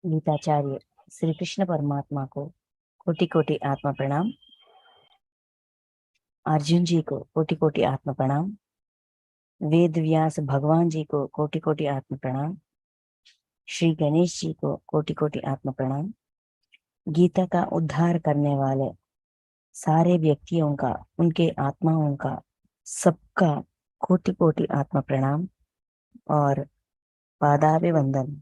गीताचार्य श्री कृष्ण परमात्मा को कोटि कोटि आत्मा प्रणाम। अर्जुन जी को कोटि कोटि आत्मा प्रणाम। वेद व्यास भगवान जी को कोटि कोटि आत्मा प्रणाम। श्री गणेश जी को कोटि कोटि आत्मा प्रणाम। गीता का उद्धार करने वाले सारे व्यक्तियों का, उनके आत्माओं का, सबका कोटि कोटि आत्मा प्रणाम और पादाभिवंदन।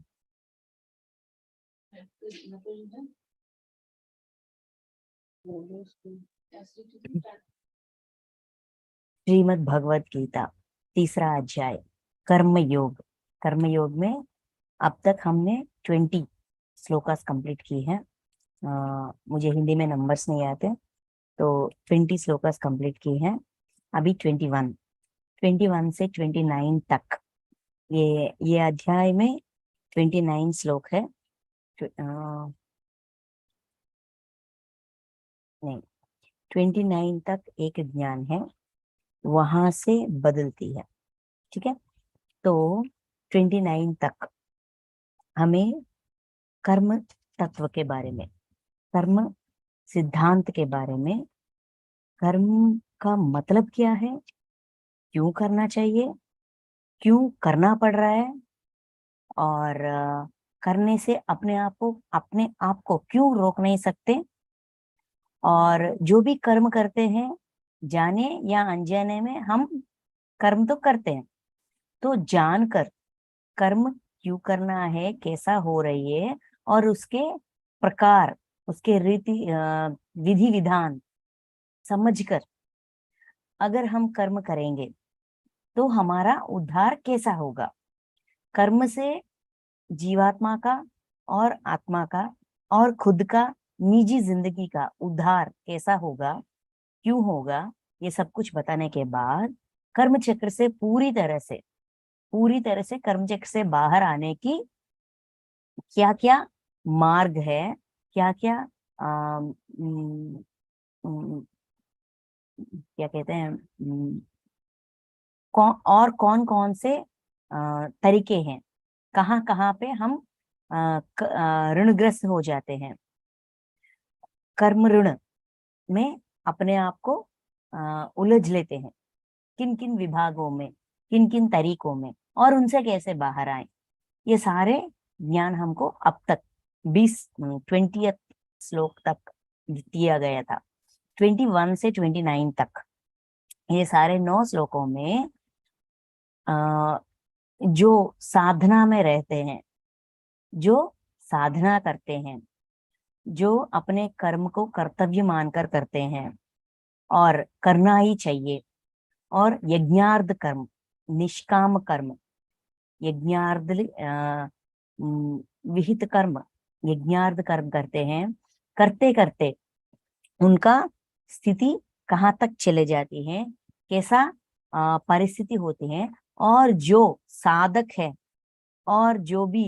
श्रीमद् भगवत गीता तीसरा अध्याय कर्म योग। कर्म योग में अब तक हमने 20 श्लोकास कंप्लीट की है। मुझे हिंदी में नंबर्स नहीं आते, तो 20 श्लोकास कंप्लीट की है। अभी 21 से 29 तक ये अध्याय में 29 श्लोक है। नहीं, 29 तक एक ज्ञान है, वहां से बदलती है। ठीक है, तो 29 तक हमें कर्म तत्व के बारे में, कर्म सिद्धांत के बारे में, कर्म का मतलब क्या है, क्यों करना चाहिए, क्यों करना पड़ रहा है, और करने से अपने आप को क्यों रोक नहीं सकते, और जो भी कर्म करते हैं जाने या अनजाने में हम कर्म तो करते हैं, तो जानकर कर्म क्यों करना है, कैसा हो रही है, और उसके प्रकार, उसके रीति विधि विधान समझकर अगर हम कर्म करेंगे तो हमारा उद्धार कैसा होगा। कर्म से जीवात्मा का और आत्मा का और खुद का निजी जिंदगी का उद्धार कैसा होगा, क्यों होगा, ये सब कुछ बताने के बाद कर्म चक्र से पूरी तरह से कर्म चक्र से बाहर आने की क्या क्या मार्ग है, क्या क्या क्या कहते हैं, कौन कौन से तरीके हैं, कहाँ कहाँ पे हम ऋणग्रस्त हो जाते हैं, कर्म ऋण में अपने आप को उलझ लेते हैं, किन किन विभागों में, किन किन तरीकों में, और उनसे कैसे बाहर आए। ये सारे ज्ञान हमको अब तक 20 श्लोक तक दिया गया था। 21 से 29 तक ये सारे 9 श्लोकों में जो साधना में रहते हैं, जो साधना करते हैं, जो अपने कर्म को कर्तव्य मानकर करते हैं और करना ही चाहिए, और यज्ञार्थ कर्म, निष्काम कर्म, यज्ञार्थ विहित कर्म, यज्ञार्थ कर्म करते हैं, करते करते उनका स्थिति कहाँ तक चले जाती है, कैसा परिस्थिति होती है, और जो साधक है और जो भी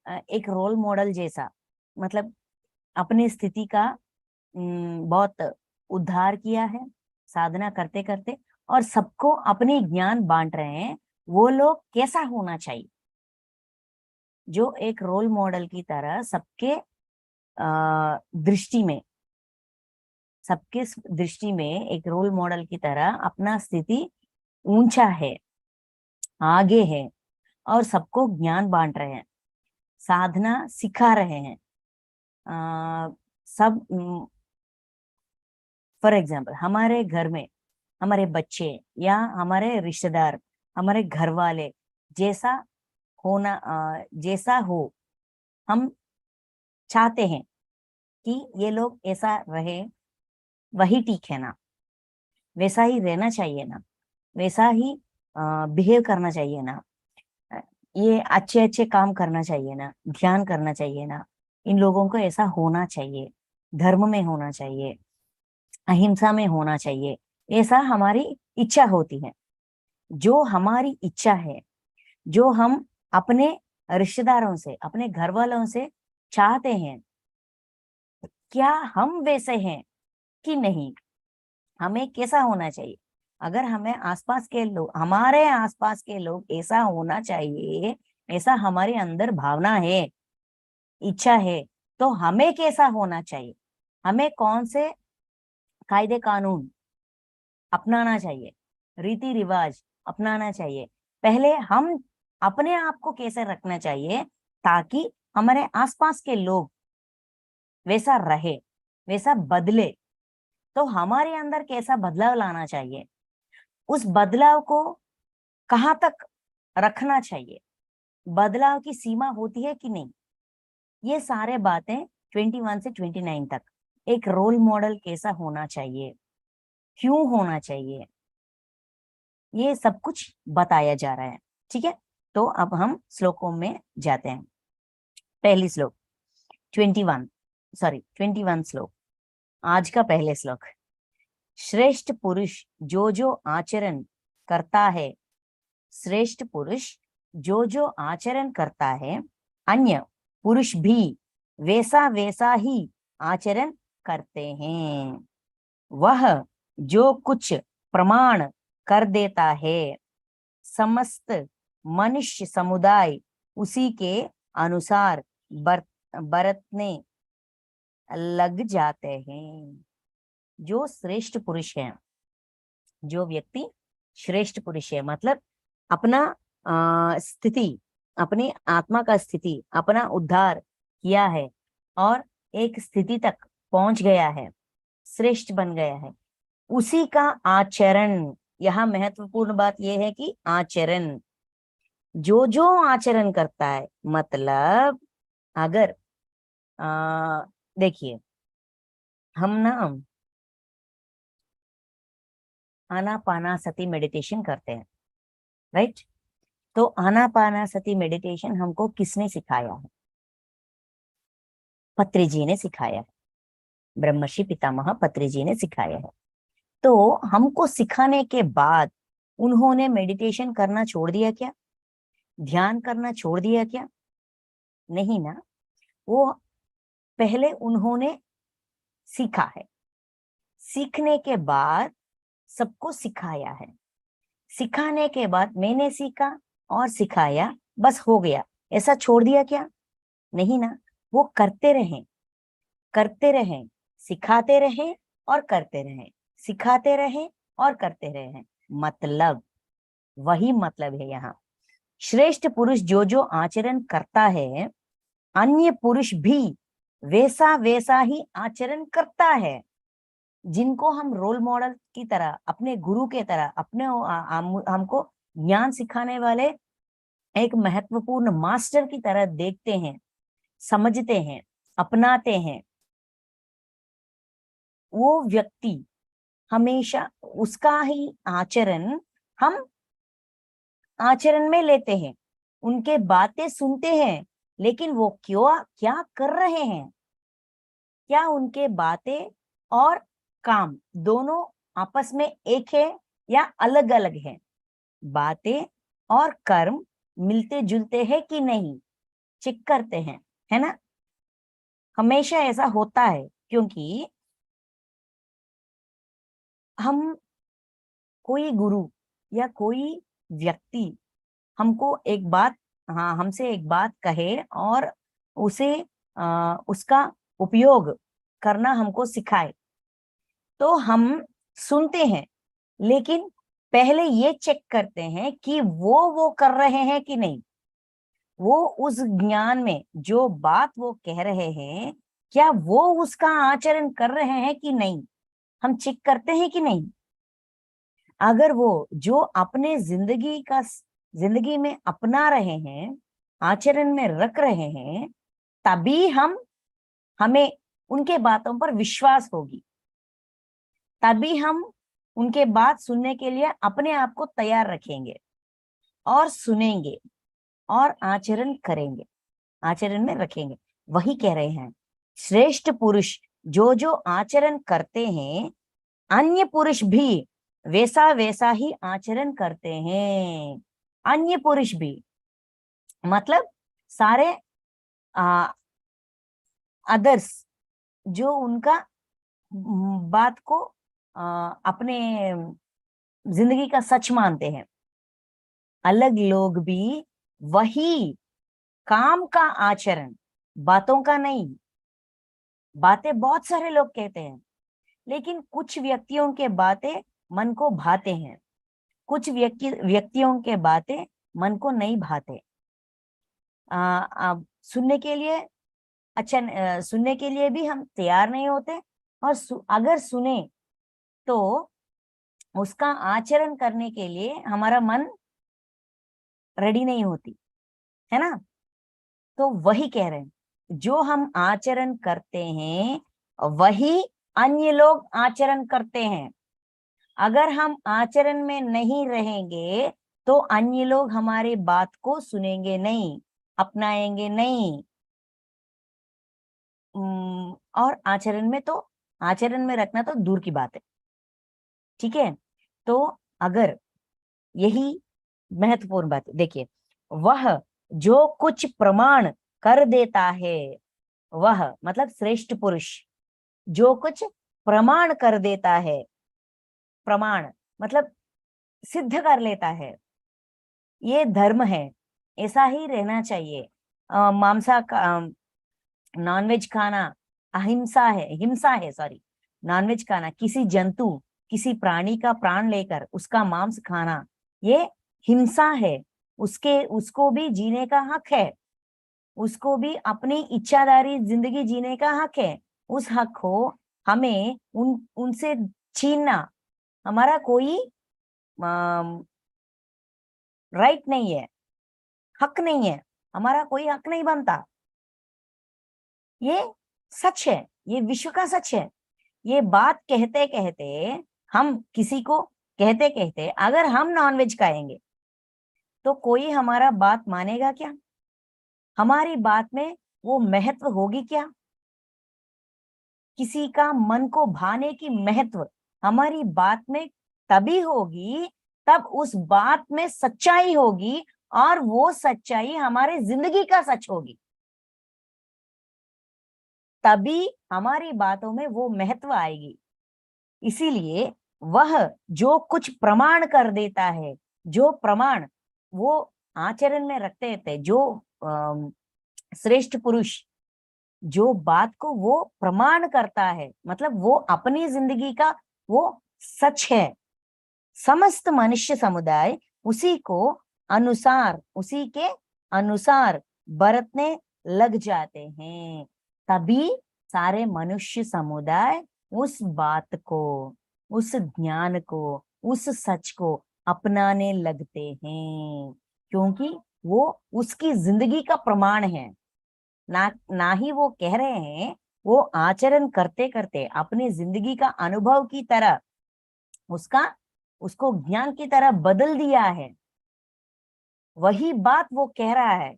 एक रोल मॉडल जैसा, मतलब अपनी स्थिति का बहुत उद्धार किया है साधना करते करते, और सबको अपने ज्ञान बांट रहे हैं, वो लोग कैसा होना चाहिए, जो एक रोल मॉडल की तरह सबके दृष्टि में एक रोल मॉडल की तरह अपना स्थिति ऊंचा है, आगे है, और सबको ज्ञान बांट रहे हैं, साधना सिखा रहे हैं। सब फॉर एग्जाम्पल हमारे घर में हमारे बच्चे या हमारे रिश्तेदार, हमारे घर वाले जैसा हो, हम चाहते हैं कि ये लोग ऐसा रहे, वही ठीक है ना, वैसा ही रहना चाहिए ना, वैसा ही बिहेव करना चाहिए ना, ये अच्छे अच्छे काम करना चाहिए ना, ध्यान करना चाहिए ना, इन लोगों को ऐसा होना चाहिए, धर्म में होना चाहिए, अहिंसा में होना चाहिए, ऐसा हमारी इच्छा होती है। जो हमारी इच्छा है, जो हम अपने रिश्तेदारों से, अपने घर वालों से चाहते हैं, क्या हम वैसे हैं कि नहीं, हमें कैसा होना चाहिए। अगर हमारे आसपास के लोग ऐसा होना चाहिए ऐसा हमारे अंदर भावना है, इच्छा है, तो हमें कैसा होना चाहिए, हमें कौन से कायदे कानून अपनाना चाहिए, रीति रिवाज अपनाना चाहिए, पहले हम अपने आप को कैसे रखना चाहिए ताकि हमारे आसपास के लोग वैसा रहे, वैसा बदले। तो हमारे अंदर कैसा बदलाव लाना चाहिए, उस बदलाव को कहाँ तक रखना चाहिए, बदलाव की सीमा होती है कि नहीं, ये सारे बातें 21 से 29 तक। एक रोल मॉडल कैसा होना चाहिए, क्यों होना चाहिए, ये सब कुछ बताया जा रहा है। ठीक है, तो अब हम श्लोकों में जाते हैं। पहली श्लोक 21 श्लोक, आज का पहले श्लोक। श्रेष्ठ पुरुष जो जो आचरण करता है, श्रेष्ठ पुरुष जो जो आचरण करता है, अन्य पुरुष भी वैसा वैसा ही आचरण करते हैं। वह जो कुछ प्रमाण कर देता है, समस्त मनुष्य समुदाय उसी के अनुसार बरतने लग जाते हैं। जो श्रेष्ठ पुरुष है, जो व्यक्ति श्रेष्ठ पुरुष है, मतलब अपना स्थिति, अपनी आत्मा का स्थिति, अपना उद्धार किया है और एक स्थिति तक पहुंच गया है, श्रेष्ठ बन गया है, उसी का आचरण, यहाँ महत्वपूर्ण बात यह है कि आचरण, जो जो आचरण करता है, मतलब अगर देखिए हम ना आनापानासती मेडिटेशन करते हैं, राइट। तो आनापानासती मेडिटेशन हमको किसने सिखाया है, पत्री जी ने सिखाया है, ब्रह्मर्षि पितामह पत्री जी ने सिखाया है। तो हमको सिखाने के बाद उन्होंने मेडिटेशन करना छोड़ दिया क्या, ध्यान करना छोड़ दिया क्या, नहीं ना। वो पहले उन्होंने सीखा है, सीखने के बाद सबको सिखाया है, सिखाने के बाद मैंने सीखा और सिखाया, बस हो गया, ऐसा छोड़ दिया क्या, नहीं ना। वो करते रहें, करते रहें, सिखाते रहें और करते रहें, सिखाते रहें और करते रहें, मतलब वही मतलब है यहाँ। श्रेष्ठ पुरुष जो जो आचरण करता है, अन्य पुरुष भी वैसा वैसा ही आचरण करता है। जिनको हम रोल मॉडल की तरह, अपने गुरु के तरह, अपने हमको ज्ञान सिखाने वाले एक महत्वपूर्ण मास्टर की तरह देखते हैं, समझते हैं, अपनाते हैं, वो व्यक्ति हमेशा उसका ही आचरण हम आचरण में लेते हैं, उनके बातें सुनते हैं, लेकिन वो क्यों क्या कर रहे हैं, क्या उनके बातें और काम दोनों आपस में एक है या अलग अलग है, बातें और कर्म मिलते जुलते हैं कि नहीं, चेक करते हैं, है ना। हमेशा ऐसा होता है क्योंकि हम, कोई गुरु या कोई व्यक्ति हमको एक बात, हाँ हमसे एक बात कहे और उसे उसका उपयोग करना हमको सिखाए, तो हम सुनते हैं, लेकिन पहले ये चेक करते हैं कि वो कर रहे हैं कि नहीं, वो उस ज्ञान में जो बात वो कह रहे हैं, क्या वो उसका आचरण कर रहे हैं कि नहीं, हम चेक करते हैं कि नहीं। अगर वो जो अपने जिंदगी में अपना रहे हैं, आचरण में रख रहे हैं, तभी हमें उनके बातों पर विश्वास होगी, तभी हम उनके बात सुनने के लिए अपने आप को तैयार रखेंगे और सुनेंगे और आचरण करेंगे, आचरण में रखेंगे। वही कह रहे हैं, श्रेष्ठ पुरुष जो जो आचरण करते हैं, अन्य पुरुष भी वैसा वैसा ही आचरण करते हैं। अन्य पुरुष भी मतलब सारे अदर्स जो उनका बात को अपने जिंदगी का सच मानते हैं, अलग लोग भी वही काम का आचरण, बातों का नहीं। बातें बहुत सारे लोग कहते हैं, लेकिन कुछ व्यक्तियों के बातें मन को भाते हैं, कुछ व्यक्तियों के बातें मन को नहीं भाते। सुनने के लिए अच्छा, सुनने के लिए भी हम तैयार नहीं होते, और अगर सुने तो उसका आचरण करने के लिए हमारा मन रेडी नहीं होती है ना। तो वही कह रहे हैं, जो हम आचरण करते हैं वही अन्य लोग आचरण करते हैं। अगर हम आचरण में नहीं रहेंगे तो अन्य लोग हमारी बात को सुनेंगे नहीं, अपनाएंगे नहीं। और आचरण में रखना तो दूर की बात है। ठीक है, तो अगर यही महत्वपूर्ण बात देखिए, वह जो कुछ प्रमाण कर देता है, वह मतलब श्रेष्ठ पुरुष जो कुछ प्रमाण कर देता है, प्रमाण मतलब सिद्ध कर लेता है, ये धर्म है, ऐसा ही रहना चाहिए। मांसा का नॉनवेज खाना अहिंसा है, हिंसा है, सॉरी, नॉनवेज खाना, किसी जंतु किसी प्राणी का प्राण लेकर उसका मांस खाना, ये हिंसा है। उसको भी जीने का हक है, उसको भी अपनी इच्छाधारी जिंदगी जीने का हक है। उस हक को हमें उनसे छीनना हमारा कोई राइट नहीं है, हक नहीं है, हमारा कोई हक नहीं बनता। ये सच है, ये विश्व का सच है। ये बात कहते कहते हम किसी को कहते कहते अगर हम नॉनवेज खाएंगे तो कोई हमारा बात मानेगा क्या? हमारी बात में वो महत्व होगी क्या? किसी का मन को भाने की महत्व हमारी बात में तभी होगी, तब उस बात में सच्चाई होगी, और वो सच्चाई हमारे जिंदगी का सच होगी। तभी हमारी बातों में वो महत्व आएगी। इसीलिए वह जो कुछ प्रमाण कर देता है, जो प्रमाण वो आचरण में रखते थे, जो श्रेष्ठ पुरुष जो बात को वो प्रमाण करता है, मतलब वो अपनी जिंदगी का वो सच है। समस्त मनुष्य समुदाय उसी के अनुसार बरतने लग जाते हैं। तभी सारे मनुष्य समुदाय उस बात को, उस ज्ञान को, उस सच को अपनाने लगते हैं, क्योंकि वो उसकी जिंदगी का प्रमाण है। ना ही वो कह रहे हैं, वो आचरण करते करते अपनी जिंदगी का अनुभव की तरह उसको ज्ञान की तरह बदल दिया है। वही बात वो कह रहा है,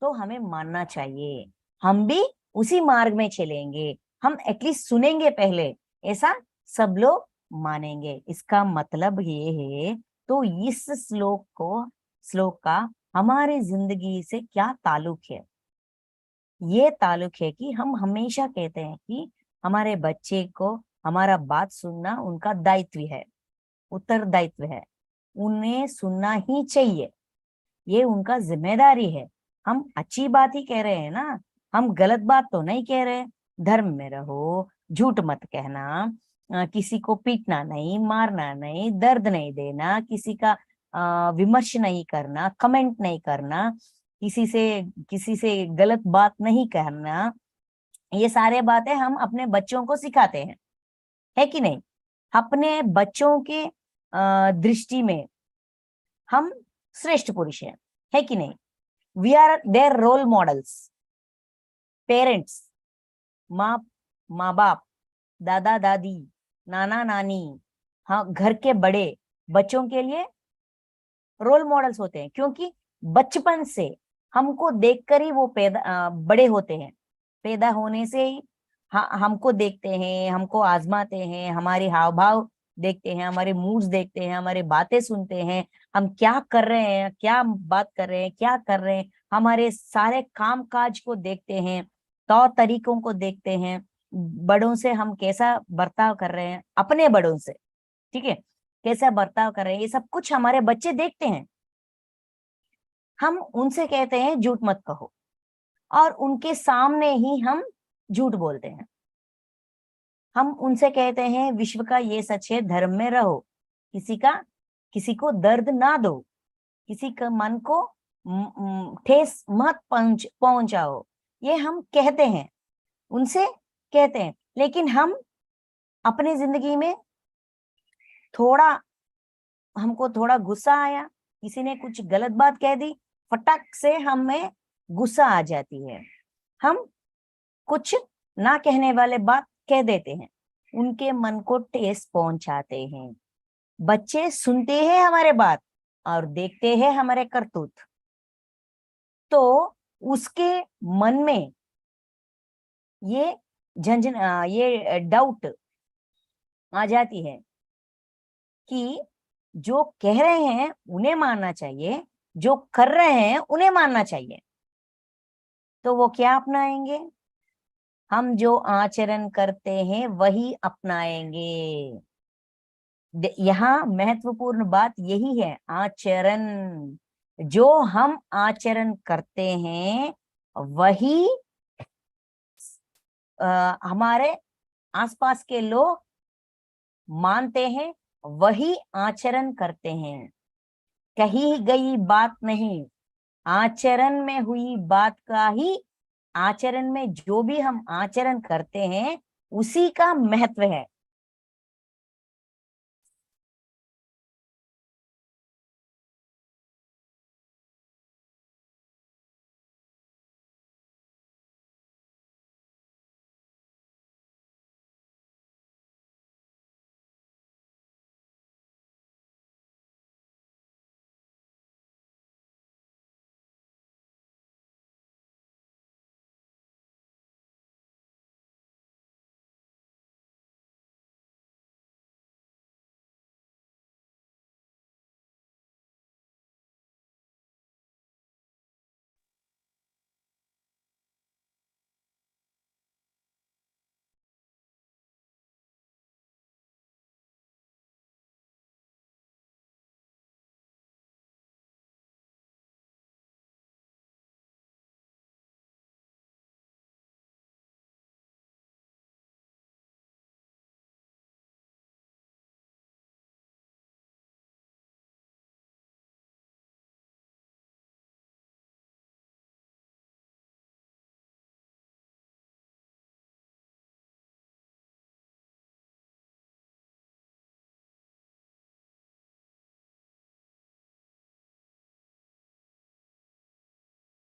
तो हमें मानना चाहिए। हम भी उसी मार्ग में चलेंगे, हम एटलीस्ट सुनेंगे पहले, ऐसा सब लोग मानेंगे। इसका मतलब ये है। तो इस श्लोक का हमारी जिंदगी से क्या ताल्लुक है? ये ताल्लुक है कि हम हमेशा कहते हैं कि हमारे बच्चे को हमारा बात सुनना उनका दायित्व है, उत्तरदायित्व है, उन्हें सुनना ही चाहिए, ये उनका जिम्मेदारी है। हम अच्छी बात ही कह रहे हैं ना, हम गलत बात तो नहीं कह रहे। धर्म में रहो, झूठ मत कहना, किसी को पीटना नहीं, मारना नहीं, दर्द नहीं देना, किसी का विमर्श नहीं करना, कमेंट नहीं करना, किसी से गलत बात नहीं कहना, ये सारे बातें हम अपने बच्चों को सिखाते हैं, है कि नहीं? अपने बच्चों के दृष्टि में हम श्रेष्ठ पुरुष हैं, है कि नहीं? We are their role models. Parents, माँ माँ बाप, दादा दादी, नाना नानी, हाँ, घर के बड़े बच्चों के लिए रोल मॉडल्स होते हैं, क्योंकि बचपन से हमको देखकर ही वो बड़े होते हैं। पैदा होने से ही हमको देखते हैं, हमको आजमाते हैं, हमारे हाव भाव देखते हैं, हमारे मूड्स देखते हैं, हमारे बातें सुनते हैं, हम क्या कर रहे हैं, क्या बात कर रहे हैं, क्या कर रहे हैं, हमारे सारे काम काज को देखते हैं, तौर तरीकों को देखते हैं, बड़ों से हम कैसा बर्ताव कर रहे हैं, अपने बड़ों से, ठीक है, कैसा बर्ताव कर रहे हैं, ये सब कुछ हमारे बच्चे देखते हैं। हम उनसे कहते हैं झूठ मत कहो, और उनके सामने ही हम झूठ बोलते हैं। हम उनसे कहते हैं विश्व का ये सच है, धर्म में रहो, किसी को दर्द ना दो, किसी का मन को ठेस मत पहुंचाओ। ये हम कहते हैं, उनसे कहते हैं। लेकिन हम अपनी जिंदगी में थोड़ा हमको थोड़ा गुस्सा आया, किसी ने कुछ गलत बात कह दी, फटक से हमें गुस्सा आ जाती है, हम कुछ ना कहने वाले बात कह देते हैं, उनके मन को ठेस पहुंचाते हैं। बच्चे सुनते हैं हमारे बात और देखते हैं हमारे करतूत, तो उसके मन में ये ये डाउट आ जाती है कि जो कह रहे हैं उन्हें मानना चाहिए, जो कर रहे हैं उन्हें मानना चाहिए। तो वो क्या अपनाएंगे? हम जो आचरण करते हैं वही अपनाएंगे। यहाँ महत्वपूर्ण बात यही है, आचरण। जो हम आचरण करते हैं वही हमारे आसपास के लोग मानते हैं, वही आचरण करते हैं। कही गई बात नहीं, आचरण में हुई बात का ही, आचरण में जो भी हम आचरण करते हैं उसी का महत्व है।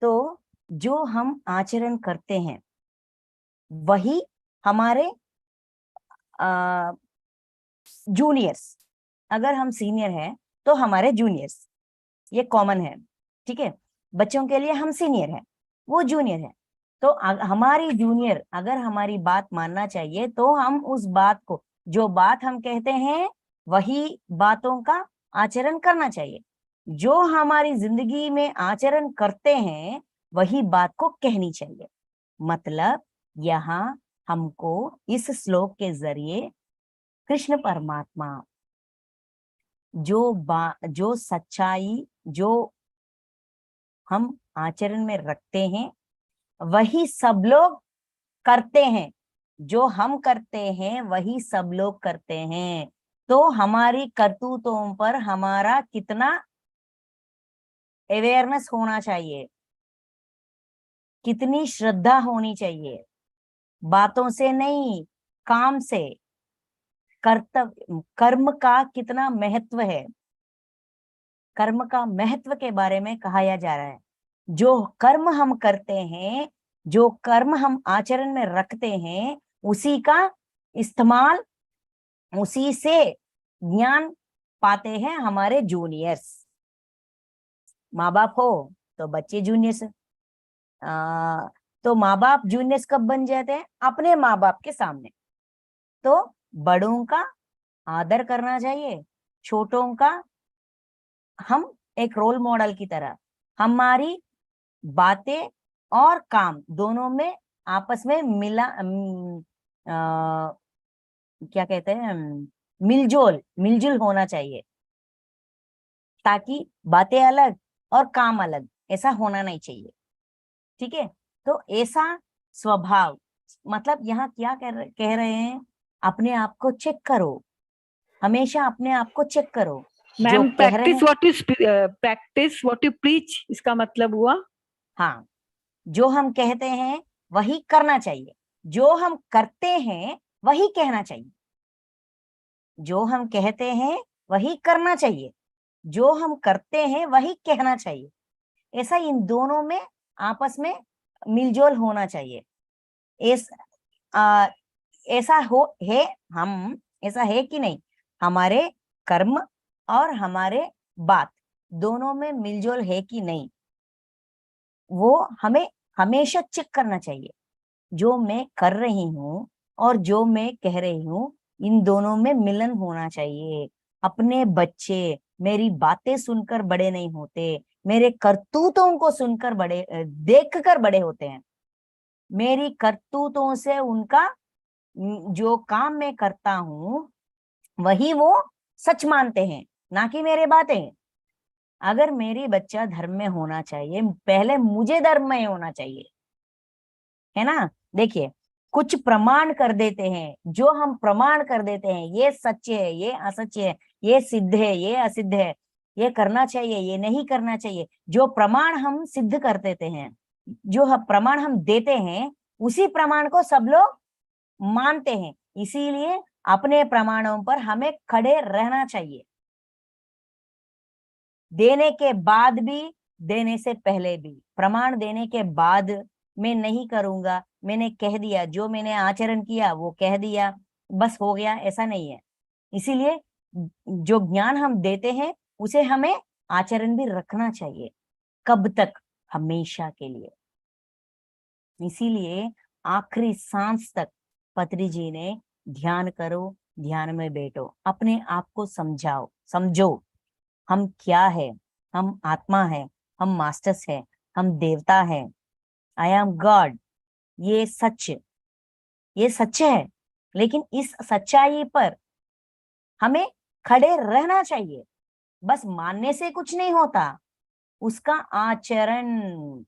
तो जो हम आचरण करते हैं वही हमारे जूनियर्स, अगर हम सीनियर हैं तो हमारे जूनियर्स, ये कॉमन है, ठीक है। बच्चों के लिए हम सीनियर हैं, वो जूनियर है। तो हमारी जूनियर अगर हमारी बात मानना चाहिए तो हम उस बात को, जो बात हम कहते हैं वही बातों का आचरण करना चाहिए। जो हमारी जिंदगी में आचरण करते हैं वही बात को कहनी चाहिए। मतलब यहाँ हमको इस श्लोक के जरिए कृष्ण परमात्मा जो सच्चाई जो हम आचरण में रखते हैं वही सब लोग करते हैं, जो हम करते हैं वही सब लोग करते हैं। तो हमारी करतूतों पर हमारा कितना अवेयरनेस होना चाहिए, कितनी श्रद्धा होनी चाहिए, बातों से नहीं, काम से। कर्तव्य कर्म का कितना महत्व है, कर्म का महत्व के बारे में कहा जा रहा है। जो कर्म हम करते हैं, जो कर्म हम आचरण में रखते हैं, उसी का इस्तेमाल, उसी से ज्ञान पाते हैं हमारे जूनियर्स। माँ बाप हो तो बच्चे जूनियर्स। तो माँ बाप जूनियर्स कब बन जाते हैं? अपने माँ बाप के सामने। तो बड़ों का आदर करना चाहिए, छोटों का हम एक रोल मॉडल की तरह, हमारी बातें और काम दोनों में आपस में क्या कहते हैं, मिलजुल मिलजुल होना चाहिए, ताकि बातें अलग और काम अलग, ऐसा होना नहीं चाहिए। ठीक है, तो ऐसा स्वभाव, मतलब यहाँ क्या कह रहे हैं, अपने आप को चेक करो, हमेशा अपने आप को चेक करो। जो मैम, कह रहे हैं, प्रैक्टिस व्हाट यू प्रीच, इसका मतलब हुआ? हाँ, जो हम कहते हैं वही करना चाहिए, जो हम करते हैं वही कहना चाहिए। जो हम कहते हैं वही करना चाहिए, जो हम करते हैं वही कहना चाहिए। ऐसा इन दोनों में आपस में मिलजोल होना चाहिए। इस आ, ऐसा हो है, हम ऐसा है कि नहीं, हमारे कर्म और हमारे बात दोनों में मिलजोल है कि नहीं, वो हमें हमेशा चेक करना चाहिए। जो मैं कर रही हूँ और जो मैं कह रही हूँ, इन दोनों में मिलन होना चाहिए। अपने बच्चे मेरी बातें सुनकर बड़े नहीं होते, मेरे करतूतों को सुनकर बड़े, देख कर बड़े होते हैं। मेरी करतूतों से उनका जो काम मैं करता हूँ वही वो सच मानते हैं, ना कि मेरे बातें। अगर मेरी बच्चा धर्म में होना चाहिए, पहले मुझे धर्म में होना चाहिए, है ना। देखिए, कुछ प्रमाण कर देते हैं, जो हम प्रमाण कर देते हैं, ये सत्य है, ये असत्य है, ये सिद्ध है, ये असिद्ध है, ये करना चाहिए, ये नहीं करना चाहिए, जो प्रमाण हम सिद्ध कर देते हैं, जो प्रमाण हम देते हैं, उसी प्रमाण को सब लोग मानते हैं। इसीलिए अपने प्रमाणों पर हमें खड़े रहना चाहिए, देने के बाद भी, देने से पहले भी। प्रमाण देने के बाद मैं नहीं करूंगा, मैंने कह दिया, जो मैंने आचरण किया वो कह दिया, बस हो गया, ऐसा नहीं है। इसीलिए जो ज्ञान हम देते हैं उसे हमें आचरण भी रखना चाहिए। कब तक? हमेशा के लिए। इसीलिए आखिरी सांस तक पत्री जी ने ध्यान करो, ध्यान में बैठो, अपने आप को समझाओ, समझो हम क्या है। हम आत्मा है, हम मास्टर्स है, हम देवता है, आई एम गॉड। ये सच, ये सच है। लेकिन इस सच्चाई पर हमें खड़े रहना चाहिए। बस मानने से कुछ नहीं होता, उसका आचरण।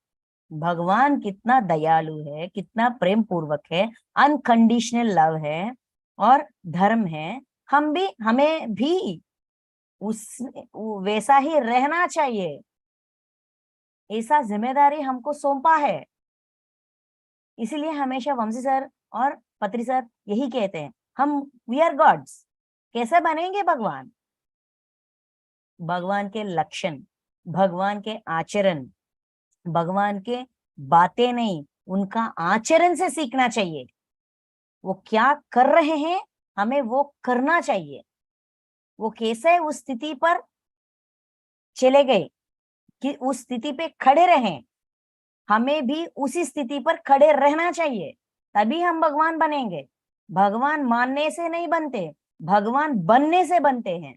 भगवान कितना दयालु है, कितना प्रेम पूर्वक है, अनकंडीशनल लव है और धर्म है। हमें भी उस वैसा ही रहना चाहिए, ऐसा जिम्मेदारी हमको सौंपा है। इसीलिए हमेशा वंशी सर और पत्री सर यही कहते हैं, हम वी आर गॉड्स। कैसे बनेंगे भगवान? भगवान के लक्षण, भगवान के आचरण, भगवान के बातें नहीं, उनका आचरण से सीखना चाहिए। वो क्या कर रहे हैं हमें वो करना चाहिए। वो कैसे उस स्थिति पर चले गए कि उस स्थिति पे खड़े रहें, हमें भी उसी स्थिति पर खड़े रहना चाहिए, तभी हम भगवान बनेंगे। भगवान मानने से नहीं बनते, भगवान बनने से बनते हैं।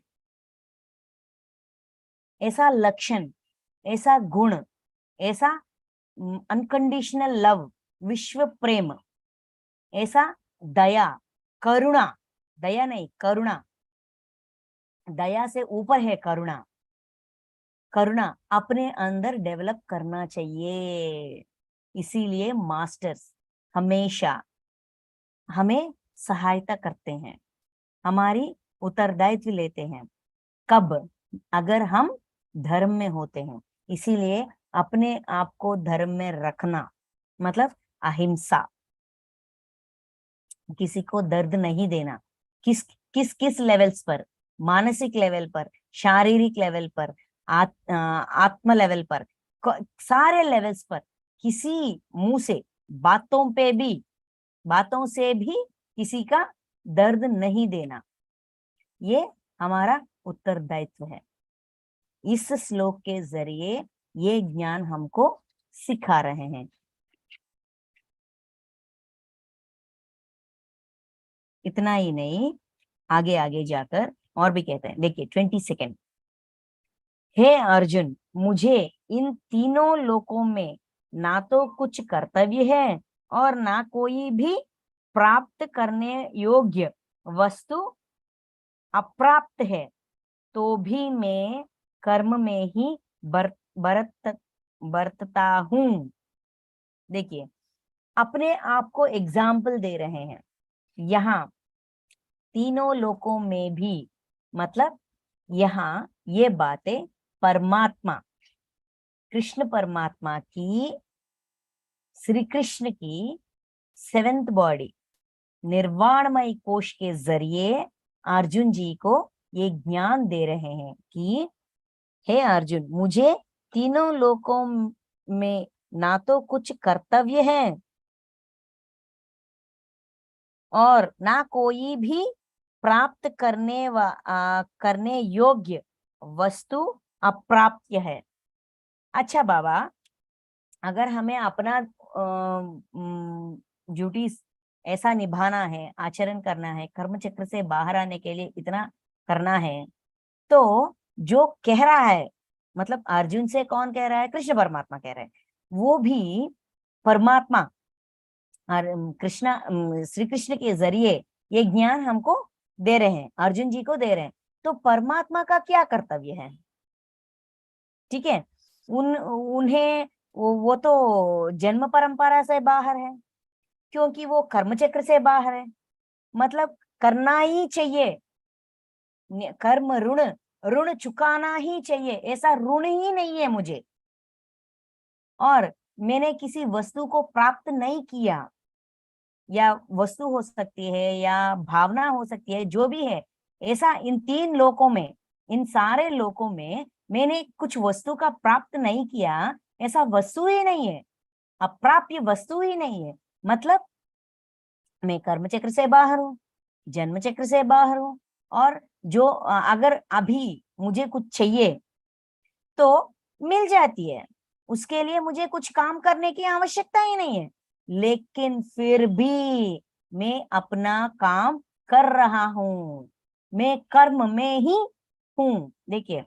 ऐसा लक्षण, ऐसा गुण, ऐसा अनकंडीशनल लव, विश्व प्रेम, ऐसा दया, करुणा, दया नहीं करुणा, दया से ऊपर है करुणा। करुणा अपने अंदर डेवलप करना चाहिए। इसीलिए मास्टर्स हमेशा हमें सहायता करते हैं, हमारी उत्तरदायित्व लेते हैं। कब? अगर हम धर्म में होते हैं। इसीलिए अपने आप को धर्म में रखना मतलब अहिंसा, किसी को दर्द नहीं देना। किस किस किस लेवल्स पर? मानसिक लेवल पर, शारीरिक लेवल पर, आत्म लेवल पर, सारे लेवल्स पर। किसी मुंह से, बातों पे भी, बातों से भी किसी का दर्द नहीं देना, ये हमारा उत्तरदायित्व है। इस श्लोक के जरिए ये ज्ञान हमको सिखा रहे हैं। इतना ही नहीं, आगे आगे जाकर और भी कहते हैं। देखिए 22 हे अर्जुन, मुझे इन तीनों लोकों में ना तो कुछ कर्तव्य है और ना कोई भी प्राप्त करने योग्य वस्तु अप्राप्त है, तो भी मैं कर्म में ही बरतता हूं। देखिए, अपने आप को एग्जाम्पल दे रहे हैं यहाँ तीनों लोकों में भी, मतलब यहाँ ये बातें परमात्मा, कृष्ण परमात्मा की, श्री कृष्ण की सेवेंथ बॉडी निर्वाणमय कोश के जरिए अर्जुन जी को ये ज्ञान दे रहे हैं कि हे अर्जुन, मुझे तीनों लोकों में ना तो कुछ कर्तव्य है और ना कोई भी प्राप्त करने योग्य वस्तु अप्राप्य है। अच्छा बाबा, अगर हमें अपना ड्यूटी ऐसा निभाना है, आचरण करना है, कर्म चक्र से बाहर आने के लिए इतना करना है, तो जो कह रहा है, मतलब अर्जुन से कौन कह रहा है? कृष्ण परमात्मा कह रहा है। वो भी परमात्मा कृष्णा श्री कृष्ण के जरिए ये ज्ञान हमको दे रहे हैं, अर्जुन जी को दे रहे हैं। तो परमात्मा का क्या कर्तव्य है? ठीक है, उन्हें वो तो जन्म परंपरा से बाहर है, क्योंकि वो कर्म चक्र से बाहर है, मतलब करना ही चाहिए, कर्म ऋण, ऋण चुकाना ही चाहिए, ऐसा ऋण ही नहीं है मुझे, और मैंने किसी वस्तु को प्राप्त नहीं किया, या वस्तु हो सकती है या भावना हो सकती है, जो भी है, ऐसा इन तीन लोकों में, इन सारे लोकों में मैंने कुछ वस्तु का प्राप्त नहीं किया, ऐसा वस्तु ही नहीं है, अप्राप्य वस्तु ही नहीं है। मतलब मैं कर्म चक्र से बाहर हूँ, जन्म चक्र से बाहर हूँ, और जो अगर अभी मुझे कुछ चाहिए तो मिल जाती है, उसके लिए मुझे कुछ काम करने की आवश्यकता ही नहीं है, लेकिन फिर भी मैं अपना काम कर रहा हूं, मैं कर्म में ही हूं। देखिए,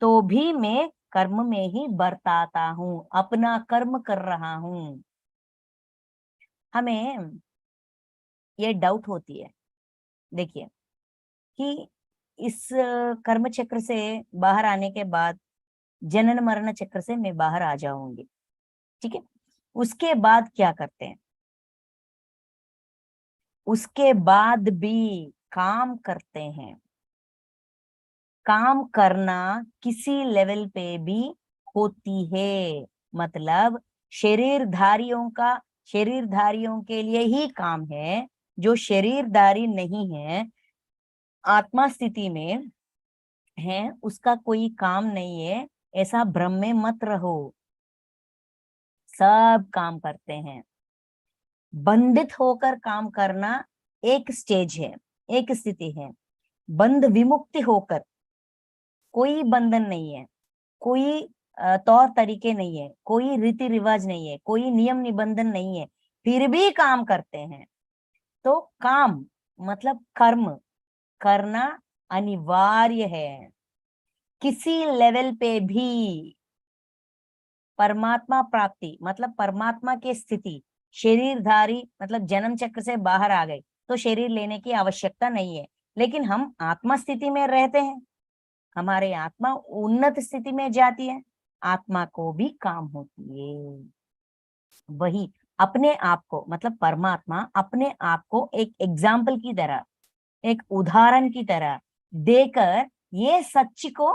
तो भी मैं कर्म में ही बरताता हूं, अपना कर्म कर रहा हूं। हमें ये डाउट होती है, देखिए, कि इस कर्म चक्र से बाहर आने के बाद जनन मरण चक्र से मैं बाहर आ जाऊंगी, ठीक है, उसके बाद क्या करते हैं? उसके बाद भी काम करते हैं। काम करना किसी लेवल पे भी होती है, मतलब शरीरधारियों के लिए ही काम है। जो शरीरधारी नहीं है, आत्मा स्थिति में है, उसका कोई काम नहीं है, ऐसा भ्रम में मत रहो। सब काम करते हैं। बंधित होकर काम करना एक स्टेज है, एक स्थिति है। बंध विमुक्ति होकर, कोई बंधन नहीं है, कोई तौर तरीके नहीं है, कोई रीति रिवाज नहीं है, कोई नियम निबंधन नहीं है, फिर भी काम करते हैं। तो काम मतलब कर्म करना अनिवार्य है। किसी लेवल पे भी परमात्मा प्राप्ति, मतलब परमात्मा की स्थिति, शरीरधारी मतलब जन्म चक्र से बाहर आ गए तो शरीर लेने की आवश्यकता नहीं है, लेकिन हम आत्मा स्थिति में रहते हैं, हमारे आत्मा उन्नत स्थिति में जाती है, आत्मा को भी काम होती है। वही अपने आप को, मतलब परमात्मा अपने आप को एक एग्जाम्पल की तरह, एक उदाहरण की तरह देकर ये सच को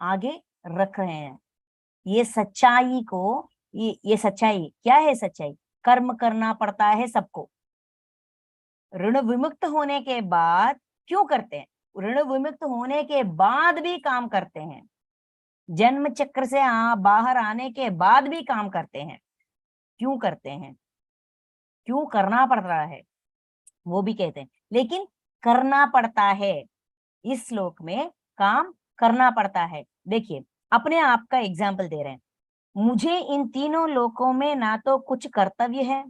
आगे रख रहे हैं। ये सच्चाई को, ये सच्चाई क्या है? सच्चाई कर्म करना पड़ता है सबको। ऋण विमुक्त होने के बाद क्यों करते हैं? ऋण विमुक्त होने के बाद भी काम करते हैं, जन्म चक्र से बाहर आने के बाद भी काम करते हैं। क्यों करते हैं? क्यों करना पड़ रहा है वो भी कहते हैं, लेकिन करना पड़ता है। इस श्लोक में काम करना पड़ता है। देखिए, अपने आप का एग्जाम्पल दे रहे हैं। मुझे इन तीनों लोकों में ना तो कुछ कर्तव्य है,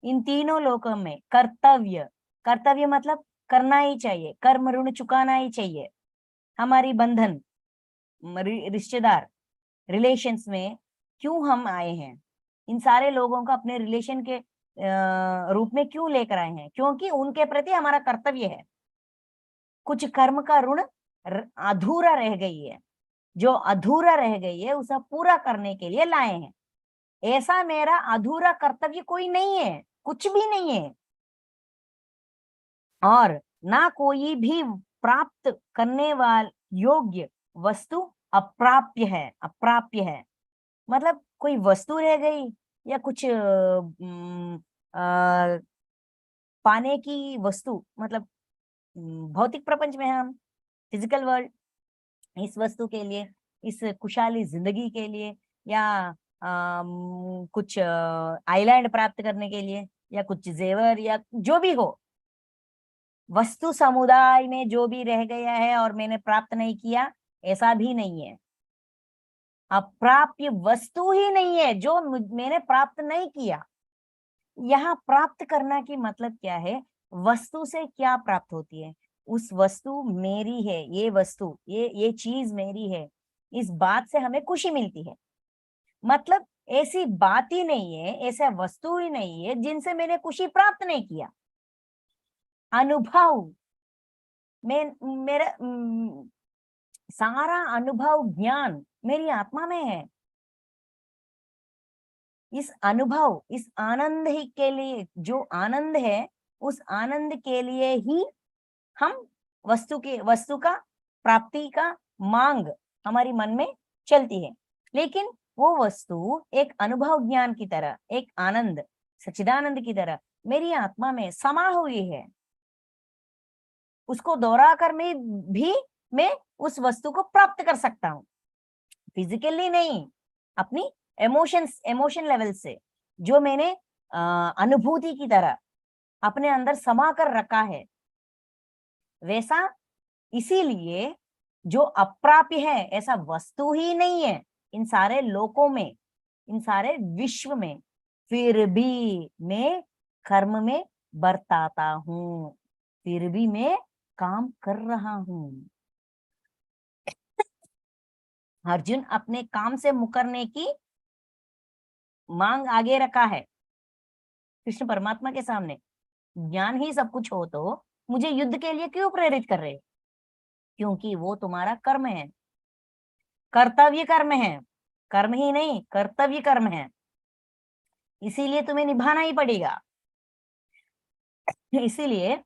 इन तीनों लोकों में कर्तव्य, कर्तव्य मतलब करना ही चाहिए, कर्म ऋण चुकाना ही चाहिए। हमारी बंधन, रिश्तेदार, रिलेशंस में क्यों हम आए हैं, इन सारे लोगों को अपने रिलेशन के रूप में क्यों लेकर आए हैं? क्योंकि उनके प्रति हमारा कर्तव्य है। कुछ कर्म का ऋण अधूरा रह गई है, जो अधूरा रह गई है उसे पूरा करने के लिए लाए हैं। ऐसा मेरा अधूरा कर्तव्य कोई नहीं है, कुछ भी नहीं है, और ना कोई भी प्राप्त करने वाल योग्य वस्तु अप्राप्य है। अप्राप्य है मतलब कोई वस्तु रह गई या कुछ पाने की वस्तु, मतलब भौतिक प्रपंच में हम फिजिकल वर्ल्ड, इस वस्तु के लिए, इस खुशहाली जिंदगी के लिए, या कुछ आइलैंड प्राप्त करने के लिए, या कुछ जेवर, या जो भी हो, वस्तु समुदाय में जो भी रह गया है और मैंने प्राप्त नहीं किया, ऐसा भी नहीं है। अप्राप्य वस्तु ही नहीं है जो मैंने प्राप्त नहीं किया। यहाँ प्राप्त करना की मतलब क्या है? वस्तु से क्या प्राप्त होती है? उस वस्तु मेरी है, ये वस्तु, ये चीज मेरी है, इस बात से हमें खुशी मिलती है। मतलब ऐसी बात ही नहीं है, ऐसा वस्तु ही नहीं है जिनसे मैंने खुशी प्राप्त नहीं किया। अनुभव में मेरा सारा अनुभव ज्ञान मेरी आत्मा में है। इस अनुभव, इस आनंद ही के लिए, जो आनंद है उस आनंद के लिए ही हम वस्तु का प्राप्ति का मांग हमारी मन में चलती है। लेकिन वो वस्तु एक अनुभव ज्ञान की तरह, एक आनंद सच्चिदानंद की तरह मेरी आत्मा में समा हुई है। उसको दोहरा कर मैं उस वस्तु को प्राप्त कर सकता हूँ, फिजिकली नहीं, अपनी इमोशन लेवल से, जो मैंने अनुभूति की तरह अपने अंदर समा कर रखा है वैसा। इसीलिए जो अप्राप्य है ऐसा वस्तु ही नहीं है इन सारे लोकों में, इन सारे विश्व में, फिर भी मैं कर्म में बरताता हूँ, फिर भी मैं काम कर रहा हूँ। अर्जुन अपने काम से मुकरने की मांग आगे रखा है कृष्ण परमात्मा के सामने। ज्ञान ही सब कुछ हो तो मुझे युद्ध के लिए क्यों प्रेरित कर रहे हो? क्योंकि वो तुम्हारा कर्म है, कर्तव्य कर्म है, कर्म ही नहीं कर्तव्य कर्म है, इसीलिए तुम्हें निभाना ही पड़ेगा। इसीलिए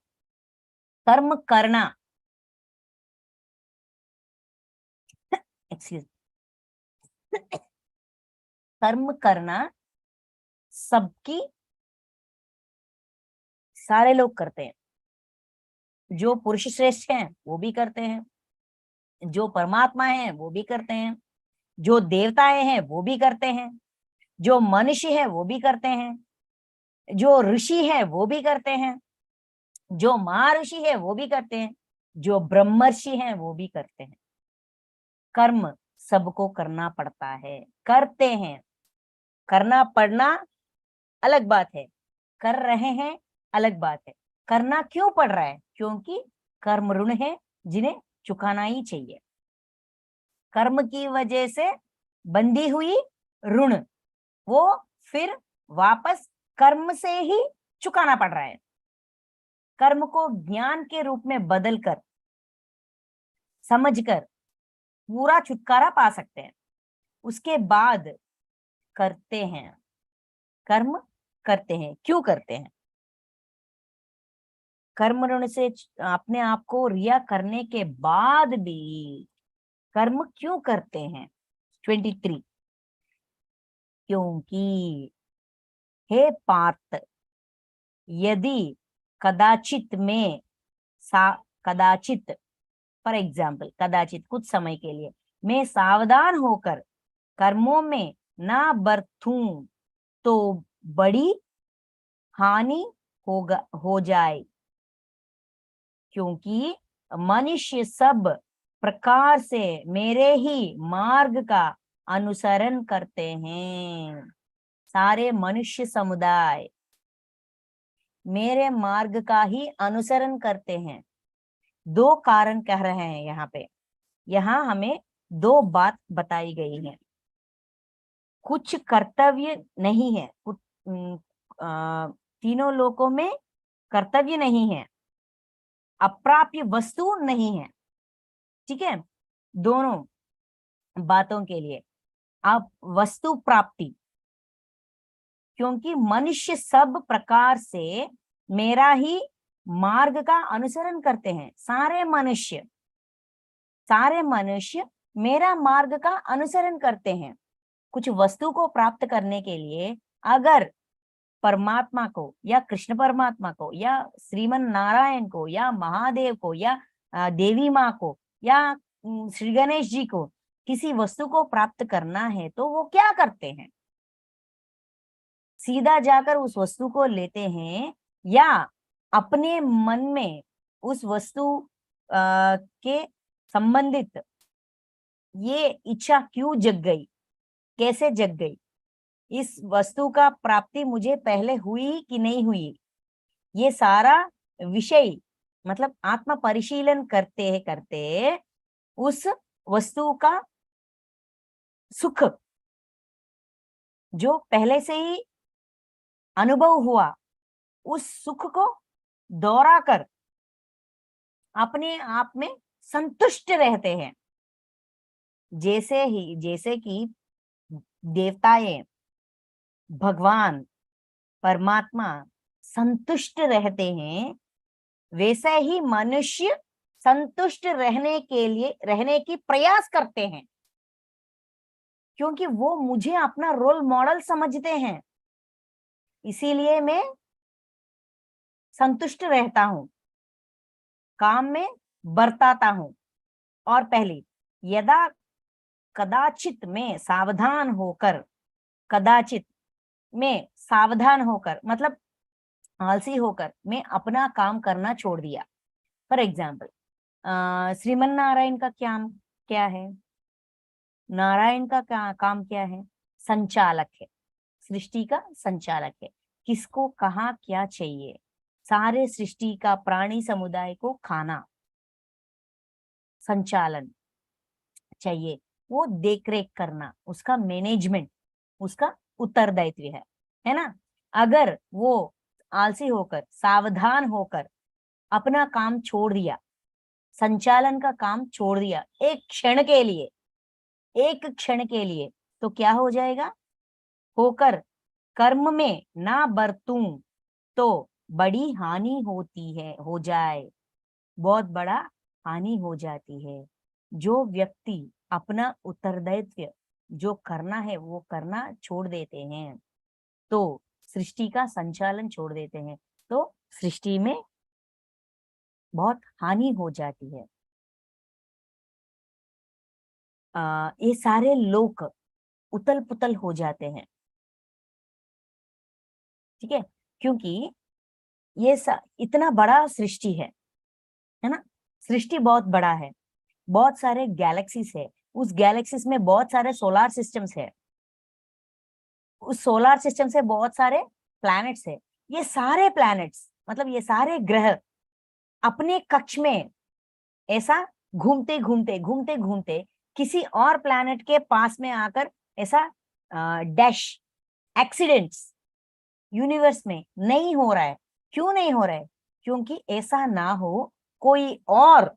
कर्म करना, एक्सक्यूज, कर्म करना सबकी, सारे लोग करते हैं। जो पुरुष श्रेष्ठ हैं वो भी करते हैं, जो परमात्मा है वो भी करते हैं, जो देवताएं हैं वो भी करते हैं, जो मनुष्य है वो भी करते हैं, जो ऋषि है वो भी करते हैं, जो महर्षि है वो भी करते हैं, जो ब्रह्मर्षि हैं वो भी करते हैं। कर्म सबको करना पड़ता है, करते हैं। करना पड़ना अलग बात है, कर रहे हैं अलग बात है। करना क्यों पड़ रहा है? क्योंकि कर्म ऋण है जिन्हें चुकाना ही चाहिए। कर्म की वजह से बंधी हुई ऋण वो फिर वापस कर्म से ही चुकाना पड़ रहा है। कर्म को ज्ञान के रूप में बदलकर, समझकर पूरा छुटकारा पा सकते हैं। उसके बाद करते हैं, कर्म करते हैं। क्यों करते हैं? कर्म ऋण से अपने आप को रिया करने के बाद भी कर्म क्यों करते हैं? 23, क्योंकि हे पार्थ, यदि कदाचित में कदाचित, फॉर एग्जाम्पल कदाचित कुछ समय के लिए मैं सावधान होकर कर्मों में ना बरतूं तो बड़ी हानि हो जाए, क्योंकि मनुष्य सब प्रकार से मेरे ही मार्ग का अनुसरण करते हैं। सारे मनुष्य समुदाय मेरे मार्ग का ही अनुसरण करते हैं। दो कारण कह रहे हैं यहाँ पे, यहाँ हमें दो बात बताई गई है। कुछ कर्तव्य नहीं है, तीनों लोकों में कर्तव्य नहीं है, अप्राप्य वस्तु नहीं है, ठीक है। दोनों बातों के लिए। अब वस्तु प्राप्ति, क्योंकि मनुष्य सब प्रकार से मेरा ही मार्ग का अनुसरण करते हैं। सारे मनुष्य मेरा मार्ग का अनुसरण करते हैं। कुछ वस्तु को प्राप्त करने के लिए अगर परमात्मा को या कृष्ण परमात्मा को या श्रीमन नारायण को या महादेव को या देवी माँ को या श्री गणेश जी को किसी वस्तु को प्राप्त करना है तो वो क्या करते हैं? सीधा जाकर उस वस्तु को लेते हैं या अपने मन में उस वस्तु के संबंधित ये इच्छा क्यों जग गई, कैसे जग गई, इस वस्तु का प्राप्ति मुझे पहले हुई कि नहीं हुई, ये सारा विषय मतलब आत्म परिशीलन करते करते उस वस्तु का सुख जो पहले से ही अनुभव हुआ, उस सुख को दोहरा कर अपने आप में संतुष्ट रहते हैं। जैसे कि देवताएं, भगवान, परमात्मा संतुष्ट रहते हैं, वैसे ही मनुष्य संतुष्ट रहने की प्रयास करते हैं, क्योंकि वो मुझे अपना रोल मॉडल समझते हैं। इसीलिए मैं संतुष्ट रहता हूं, काम में बरताता हूं। और पहली यदा कदाचित में सावधान होकर मतलब आलसी होकर मैं अपना काम करना छोड़ दिया। फॉर एग्जाम्पल श्रीमन नारायण का क्या है? नारायण का काम क्या है? संचालक है, सृष्टि का संचालक है। किसको कहाँ क्या चाहिए, सारे सृष्टि का प्राणी समुदाय को खाना, संचालन चाहिए, वो देखरेख करना, उसका मैनेजमेंट उसका उत्तरदायित्व है ना। अगर वो आलसी होकर सावधान होकर अपना काम छोड़ दिया, संचालन का काम छोड़ दिया एक क्षण के लिए, तो क्या हो जाएगा? होकर कर्म में ना बरतूं तो बड़ी हानि हो जाए, बहुत बड़ा हानि हो जाती है। जो व्यक्ति अपना उत्तरदायित्व जो करना है वो करना छोड़ देते हैं तो सृष्टि का संचालन छोड़ देते हैं तो सृष्टि में बहुत हानि हो जाती है। ये सारे लोग उतल पुतल हो जाते हैं, ठीक है, क्योंकि ये इतना बड़ा सृष्टि है ना। सृष्टि बहुत बड़ा है, बहुत सारे गैलेक्सीज है, उस गैलेक्सीज में बहुत सारे सोलार सिस्टम्स है, उस सोलार सिस्टम से बहुत सारे प्लैनेट्स है। ये सारे प्लैनेट्स मतलब ये सारे ग्रह अपने कक्ष में ऐसा घूमते घूमते किसी और प्लैनेट के पास में आकर ऐसा डैश एक्सीडेंट्स यूनिवर्स में नहीं हो रहा है। क्यों नहीं हो रहा है? क्योंकि ऐसा ना हो, कोई और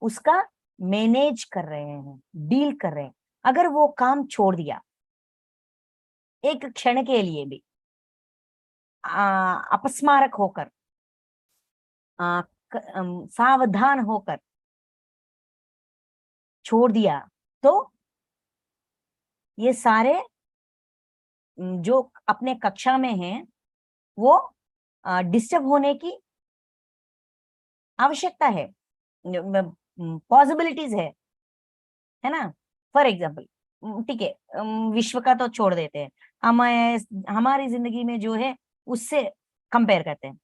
उसका मैनेज कर रहे हैं, डील कर रहे हैं। अगर वो काम छोड़ दिया एक क्षण के लिए भी अपस्मारक होकर सावधान होकर छोड़ दिया तो ये सारे जो अपने कक्षा में हैं वो डिस्टर्ब होने की आवश्यकता है, पॉसिबिलिटीज है ना। फॉर एग्जाम्पल ठीक है, विश्व का तो छोड़ देते हैं, हमारी जिंदगी में जो है उससे कंपेयर करते हैं।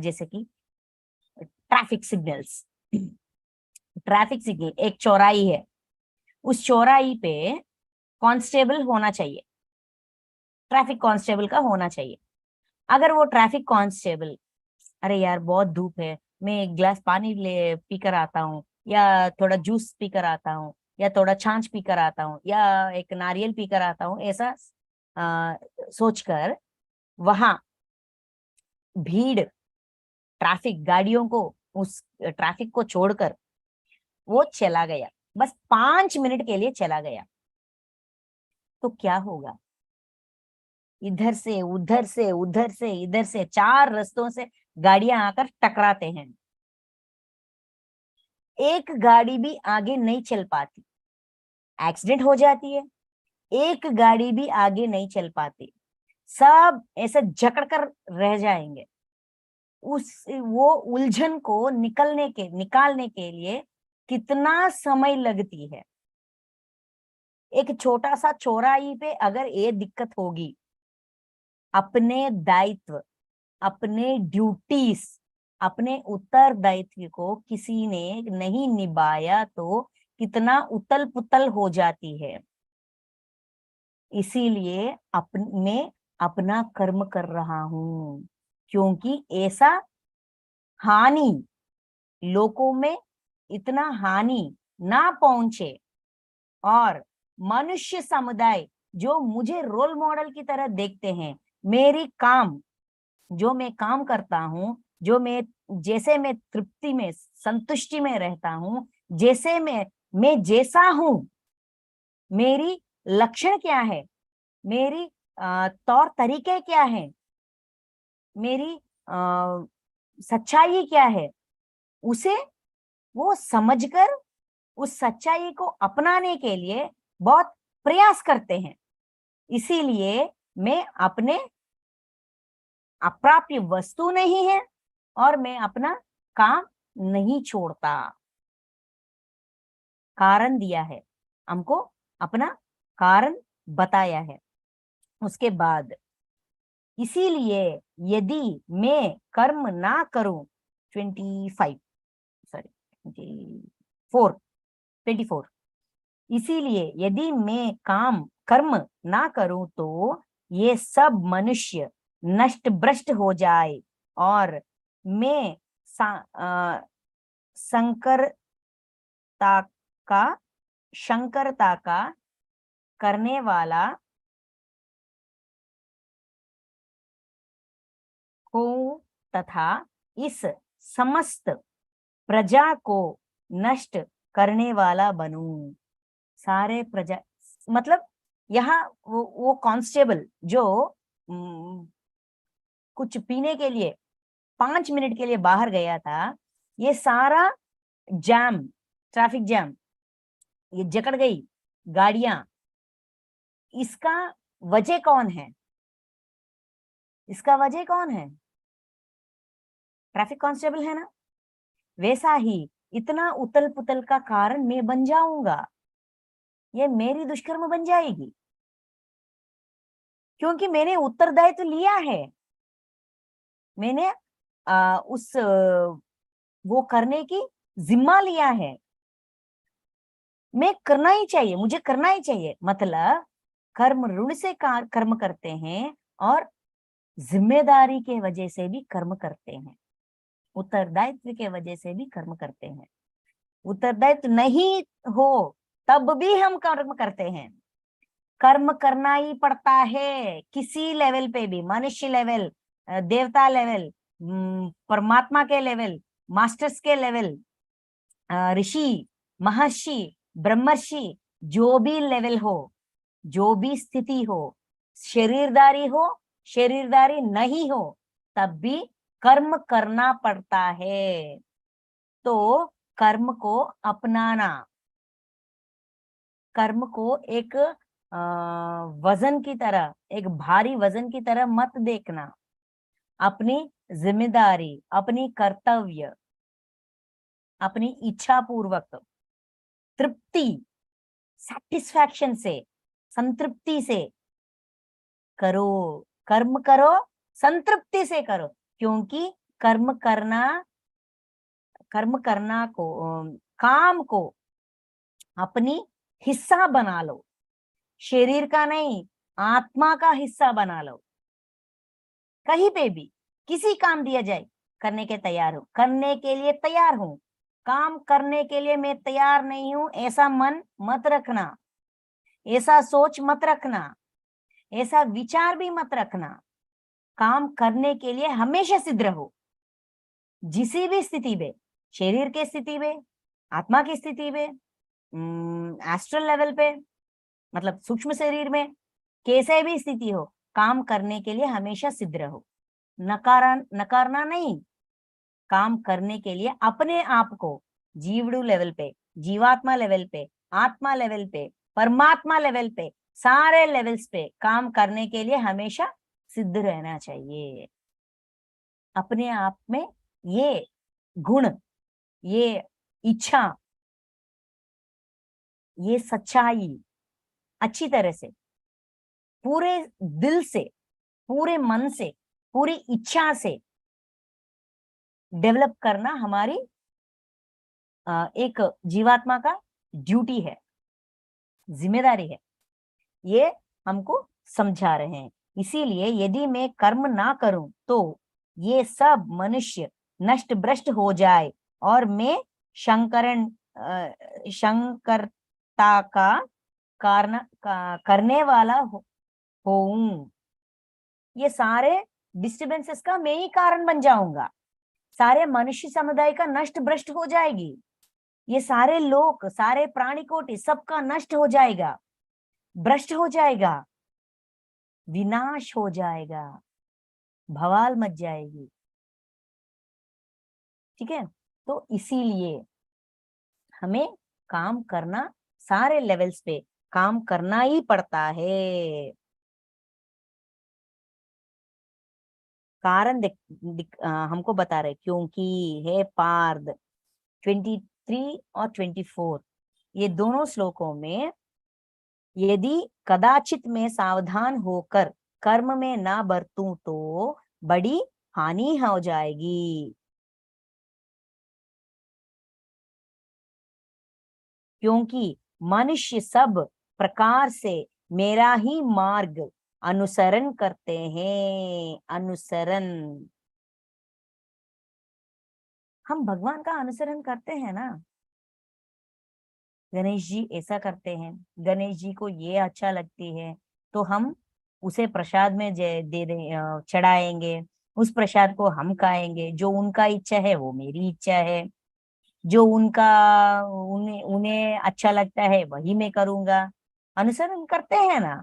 जैसे कि ट्रैफिक सिग्नल एक चौराही है, उस चौराही पे कांस्टेबल होना चाहिए, ट्रैफिक कांस्टेबल का होना चाहिए। अगर वो ट्रैफिक कांस्टेबल अरे यार बहुत धूप है, मैं एक गिलास पानी ले पी कर आता हूँ या थोड़ा जूस पी कर आता हूँ या थोड़ा छाछ पी कर आता हूँ या एक नारियल पी कर आता हूँ, ऐसा सोचकर वहां भीड़ ट्रैफिक गाड़ियों को उस ट्रैफिक को छोड़कर वो चला गया, बस 5 मिनट के लिए चला गया, तो क्या होगा? इधर से उधर से उधर से इधर से 4 रास्तों से गाड़ियां आकर टकराते हैं, एक गाड़ी भी आगे नहीं चल पाती, एक्सीडेंट हो जाती है, एक गाड़ी भी आगे नहीं चल पाती, सब ऐसे जकड़ कर रह जाएंगे। वो उलझन को निकालने के लिए कितना समय लगती है। एक छोटा सा चौराहे पे अगर ये दिक्कत होगी, अपने दायित्व, अपने ड्यूटीज, अपने उत्तरदायित्व को किसी ने नहीं निभाया तो कितना उतल पुतल हो जाती है। इसीलिए मैं अपना कर्म कर रहा हूं, क्योंकि ऐसा हानि लोगों में इतना हानि ना पहुंचे, और मनुष्य समुदाय जो मुझे रोल मॉडल की तरह देखते हैं, मेरी काम, जो मैं काम करता हूं, जो जैसे मैं तृप्ति में, संतुष्टि में रहता हूं, जैसे मैं जैसा हूं, मेरी लक्षण क्या है, मेरी तौर तरीके क्या है, मेरी सच्चाई क्या है, उसे वो समझकर उस सच्चाई को अपनाने के लिए बहुत प्रयास करते हैं। इसीलिए मैं अपने अप्राप्य वस्तु नहीं है और मैं अपना काम नहीं छोड़ता। कारण दिया है हमको, अपना कारण बताया है। उसके बाद इसीलिए यदि मैं कर्म ना करूं, 25 सॉरी 24, इसीलिए यदि मैं कर्म ना करूं तो ये सब मनुष्य नष्ट भ्रष्ट हो जाए, और मैं का शंकरता का करने वाला हूं, तथा इस समस्त प्रजा को नष्ट करने वाला बनूं। सारे प्रजा, मतलब यहाँ वो कांस्टेबल जो कुछ पीने के लिए 5 मिनट के लिए बाहर गया था, ये सारा जैम, ट्रैफिक जैम, ये जकड़ गई गाड़ियां, इसका वजह कौन है? इसका वजह कौन है? ट्रैफिक कांस्टेबल है ना। वैसा ही इतना उतल पुतल का कारण मैं बन जाऊंगा, ये मेरी दुष्कर्म बन जाएगी, क्योंकि मैंने उत्तरदायित्व लिया है। मैंने वो करने की जिम्मा लिया है। मैं करना ही चाहिए, मुझे करना ही चाहिए, मतलब कर्म ऋण से कर्म करते हैं और जिम्मेदारी के वजह से भी कर्म करते हैं, उत्तरदायित्व के वजह से भी कर्म करते हैं। उत्तरदायित्व नहीं हो तब भी हम कर्म करते हैं। कर्म करना ही पड़ता है, किसी लेवल पे भी, मनुष्य लेवल, देवता लेवल, परमात्मा के लेवल, मास्टर्स के लेवल, ऋषि, महर्षि, ब्रह्मर्षि, जो भी लेवल हो, जो भी स्थिति हो, शरीरदारी हो, शरीरदारी नहीं हो, तब भी कर्म करना पड़ता है। तो कर्म को अपनाना, कर्म को एक वजन की तरह, एक भारी वजन की तरह मत देखना। अपनी जिम्मेदारी, अपनी कर्तव्य, अपनी इच्छा पूर्वक, तृप्ति, सेटिस्फैक्शन से, संतृप्ति से करो, कर्म करो, संतृप्ति से करो, क्योंकि कर्म करना को, काम को अपनी हिस्सा बना लो, शरीर का नहीं, आत्मा का हिस्सा बना लो। कहीं पे भी किसी काम दिया जाए, करने के तैयार हूं, करने के लिए तैयार हूं, काम करने के लिए मैं तैयार नहीं हूं, ऐसा मन मत रखना, ऐसा सोच मत रखना, ऐसा विचार भी मत रखना। काम करने के लिए हमेशा सिद्ध रहो, जिसी भी स्थिति में, शरीर की स्थिति में, आत्मा की स्थिति में, एस्ट्रल लेवल पे, मतलब सूक्ष्म शरीर में, कैसे भी स्थिति हो, काम करने के लिए हमेशा सिद्ध रहो। नकारना नहीं, काम करने के लिए अपने आप को जीवड़ू लेवल पे, जीवात्मा लेवल पे, आत्मा लेवल पे, परमात्मा लेवल पे, सारे लेवल्स पे काम करने के लिए हमेशा सिद्ध रहना चाहिए। अपने आप में ये गुण, ये इच्छा, ये सच्चाई अच्छी तरह से, पूरे दिल से, पूरे मन से, पूरी इच्छा से डेवलप करना हमारी एक जीवात्मा का ड्यूटी है, जिम्मेदारी है। ये हमको समझा रहे हैं। इसीलिए यदि मैं कर्म ना करूं तो ये सब मनुष्य नष्ट भ्रष्ट हो जाए और मैं शंकरता का कारण करने वाला होऊं। ये सारे डिस्टर्बेंसेस का मैं ही कारण बन जाऊंगा। सारे मनुष्य समुदाय का नष्ट भ्रष्ट हो जाएगी। ये सारे लोग, सारे प्राणी कोटि सबका नष्ट हो जाएगा, भ्रष्ट हो जाएगा, विनाश हो जाएगा, भवाल मच जाएगी। ठीक है, तो इसीलिए हमें काम करना, सारे लेवल्स पे काम करना ही पड़ता है। कारण हमको बता रहे, क्योंकि हे पार्थ 23 और 24, ये दोनों श्लोकों में यदि कदाचित मैं सावधान होकर कर्म में ना बरतूं तो बड़ी हानि हो जाएगी। क्योंकि मनुष्य सब प्रकार से मेरा ही मार्ग अनुसरण करते हैं। अनुसरण, हम भगवान का अनुसरण करते हैं ना। गणेश जी ऐसा करते हैं, गणेश जी को ये अच्छा लगती है तो हम उसे प्रसाद में दे दे चढ़ाएंगे, उस प्रसाद को हम खाएंगे। जो उनका इच्छा है वो मेरी इच्छा है, जो उनका उन्हें उन्हें अच्छा लगता है वही मैं करूंगा। अनुसरण करते हैं ना।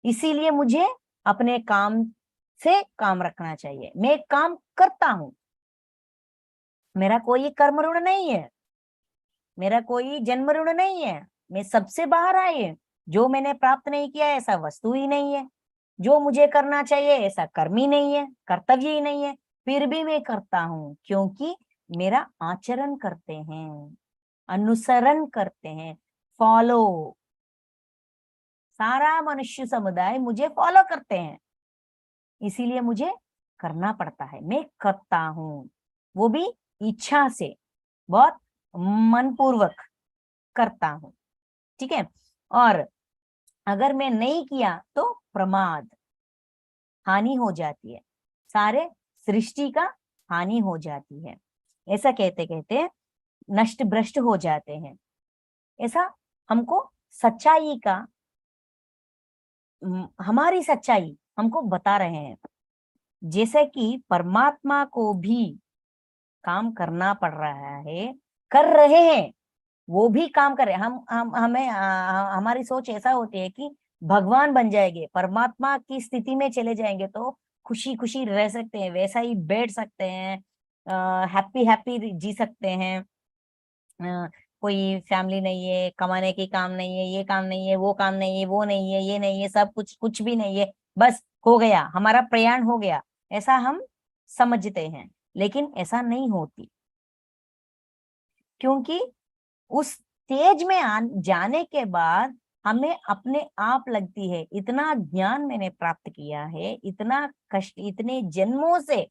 इसीलिए मुझे अपने काम से काम रखना चाहिए। मैं काम करता हूं, मेरा कोई कर्म ऋण नहीं है, मेरा कोई जन्म ऋण नहीं है। मैं सबसे बाहर आई है। जो मैंने प्राप्त नहीं किया ऐसा वस्तु ही नहीं है, जो मुझे करना चाहिए ऐसा कर्म ही नहीं है, कर्तव्य ही नहीं है, फिर भी मैं करता हूं क्योंकि मेरा आचरण करते हैं, अनुसरण करते हैं, फॉलो। सारा मनुष्य समुदाय मुझे फॉलो करते हैं, इसीलिए मुझे करना पड़ता है। मैं करता हूं, वो भी इच्छा से, बहुत मनपूर्वक करता हूं। ठीक है, और अगर मैं नहीं किया तो प्रमाद, हानि हो जाती है, सारे सृष्टि का हानि हो जाती है। ऐसा कहते कहते नष्ट भ्रष्ट हो जाते हैं। ऐसा हमको सच्चाई का, हमारी सच्चाई हमको बता रहे हैं। जैसे कि परमात्मा को भी काम करना पड़ रहा है, कर रहे हैं, वो भी काम कर रहे हैं। हम हमें हमारी सोच ऐसा होती है कि भगवान बन जाएंगे, परमात्मा की स्थिति में चले जाएंगे तो खुशी खुशी रह सकते हैं, वैसा ही बैठ सकते हैं, हैप्पी हैप्पी जी सकते हैं। कोई फैमिली नहीं है, कमाने की काम नहीं है, ये काम नहीं है, वो काम नहीं है, वो नहीं है, ये नहीं है, सब कुछ कुछ भी नहीं है, बस हो गया, हमारा प्रयाण हो गया, ऐसा हम समझते हैं। लेकिन ऐसा नहीं होती, क्योंकि उस स्टेज में जाने के बाद हमें अपने आप लगती है इतना ज्ञान मैंने प्राप्त किया है, इतना कष्ट, इतने जन्मों से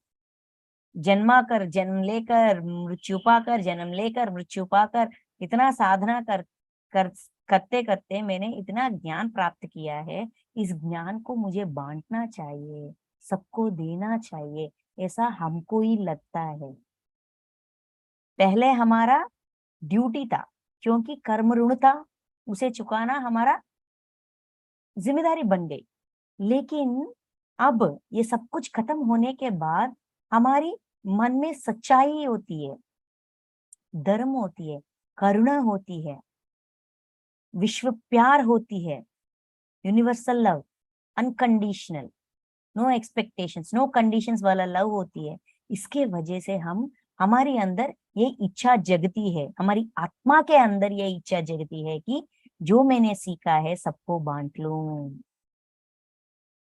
जन्मा कर, जन्म लेकर मृत्यु पाकर, जन्म लेकर मृत्यु पाकर, इतना साधना कर करते करते मैंने इतना ज्ञान प्राप्त किया है। इस ज्ञान को मुझे बांटना चाहिए, सबको देना चाहिए, ऐसा हमको ही लगता है। पहले हमारा ड्यूटी था, क्योंकि कर्म ऋण था, उसे चुकाना हमारा जिम्मेदारी बन गई। लेकिन अब ये सब कुछ खत्म होने के बाद हमारी मन में सच्चाई होती है, धर्म होती है, करुणा होती है, विश्व प्यार होती है, universal love, unconditional, no expectations, no conditions वाला लव होती है। इसके वजह से हमारे अंदर ये इच्छा जगती है, हमारी आत्मा के अंदर ये इच्छा जगती है कि जो मैंने सीखा है सबको बांट लूं।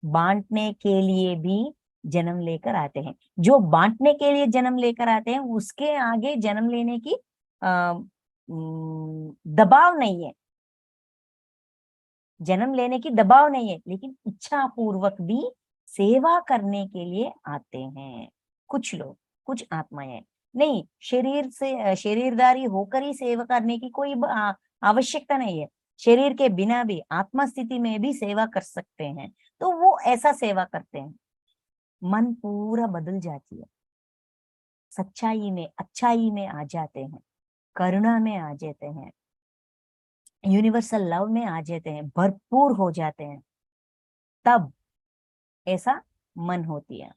बांटने के लिए भी जन्म लेकर आते हैं। जो बांटने के लिए जन्म लेकर आते हैं उसके आगे जन्म लेने की दबाव नहीं है, जन्म लेने की दबाव नहीं है, लेकिन इच्छा पूर्वक भी सेवा करने के लिए आते हैं कुछ लोग, कुछ आत्माएं। नहीं, शरीर से शरीरधारी होकर ही सेवा करने की कोई आवश्यकता नहीं है। शरीर के बिना भी आत्मा स्थिति में भी सेवा कर सकते हैं, तो वो ऐसा सेवा करते हैं। मन पूरा बदल जाती है, सच्चाई में, अच्छाई में आ जाते हैं, करुणा में आ जाते हैं, यूनिवर्सल लव में आ जाते हैं, भरपूर हो जाते हैं। तब ऐसा मन होती है।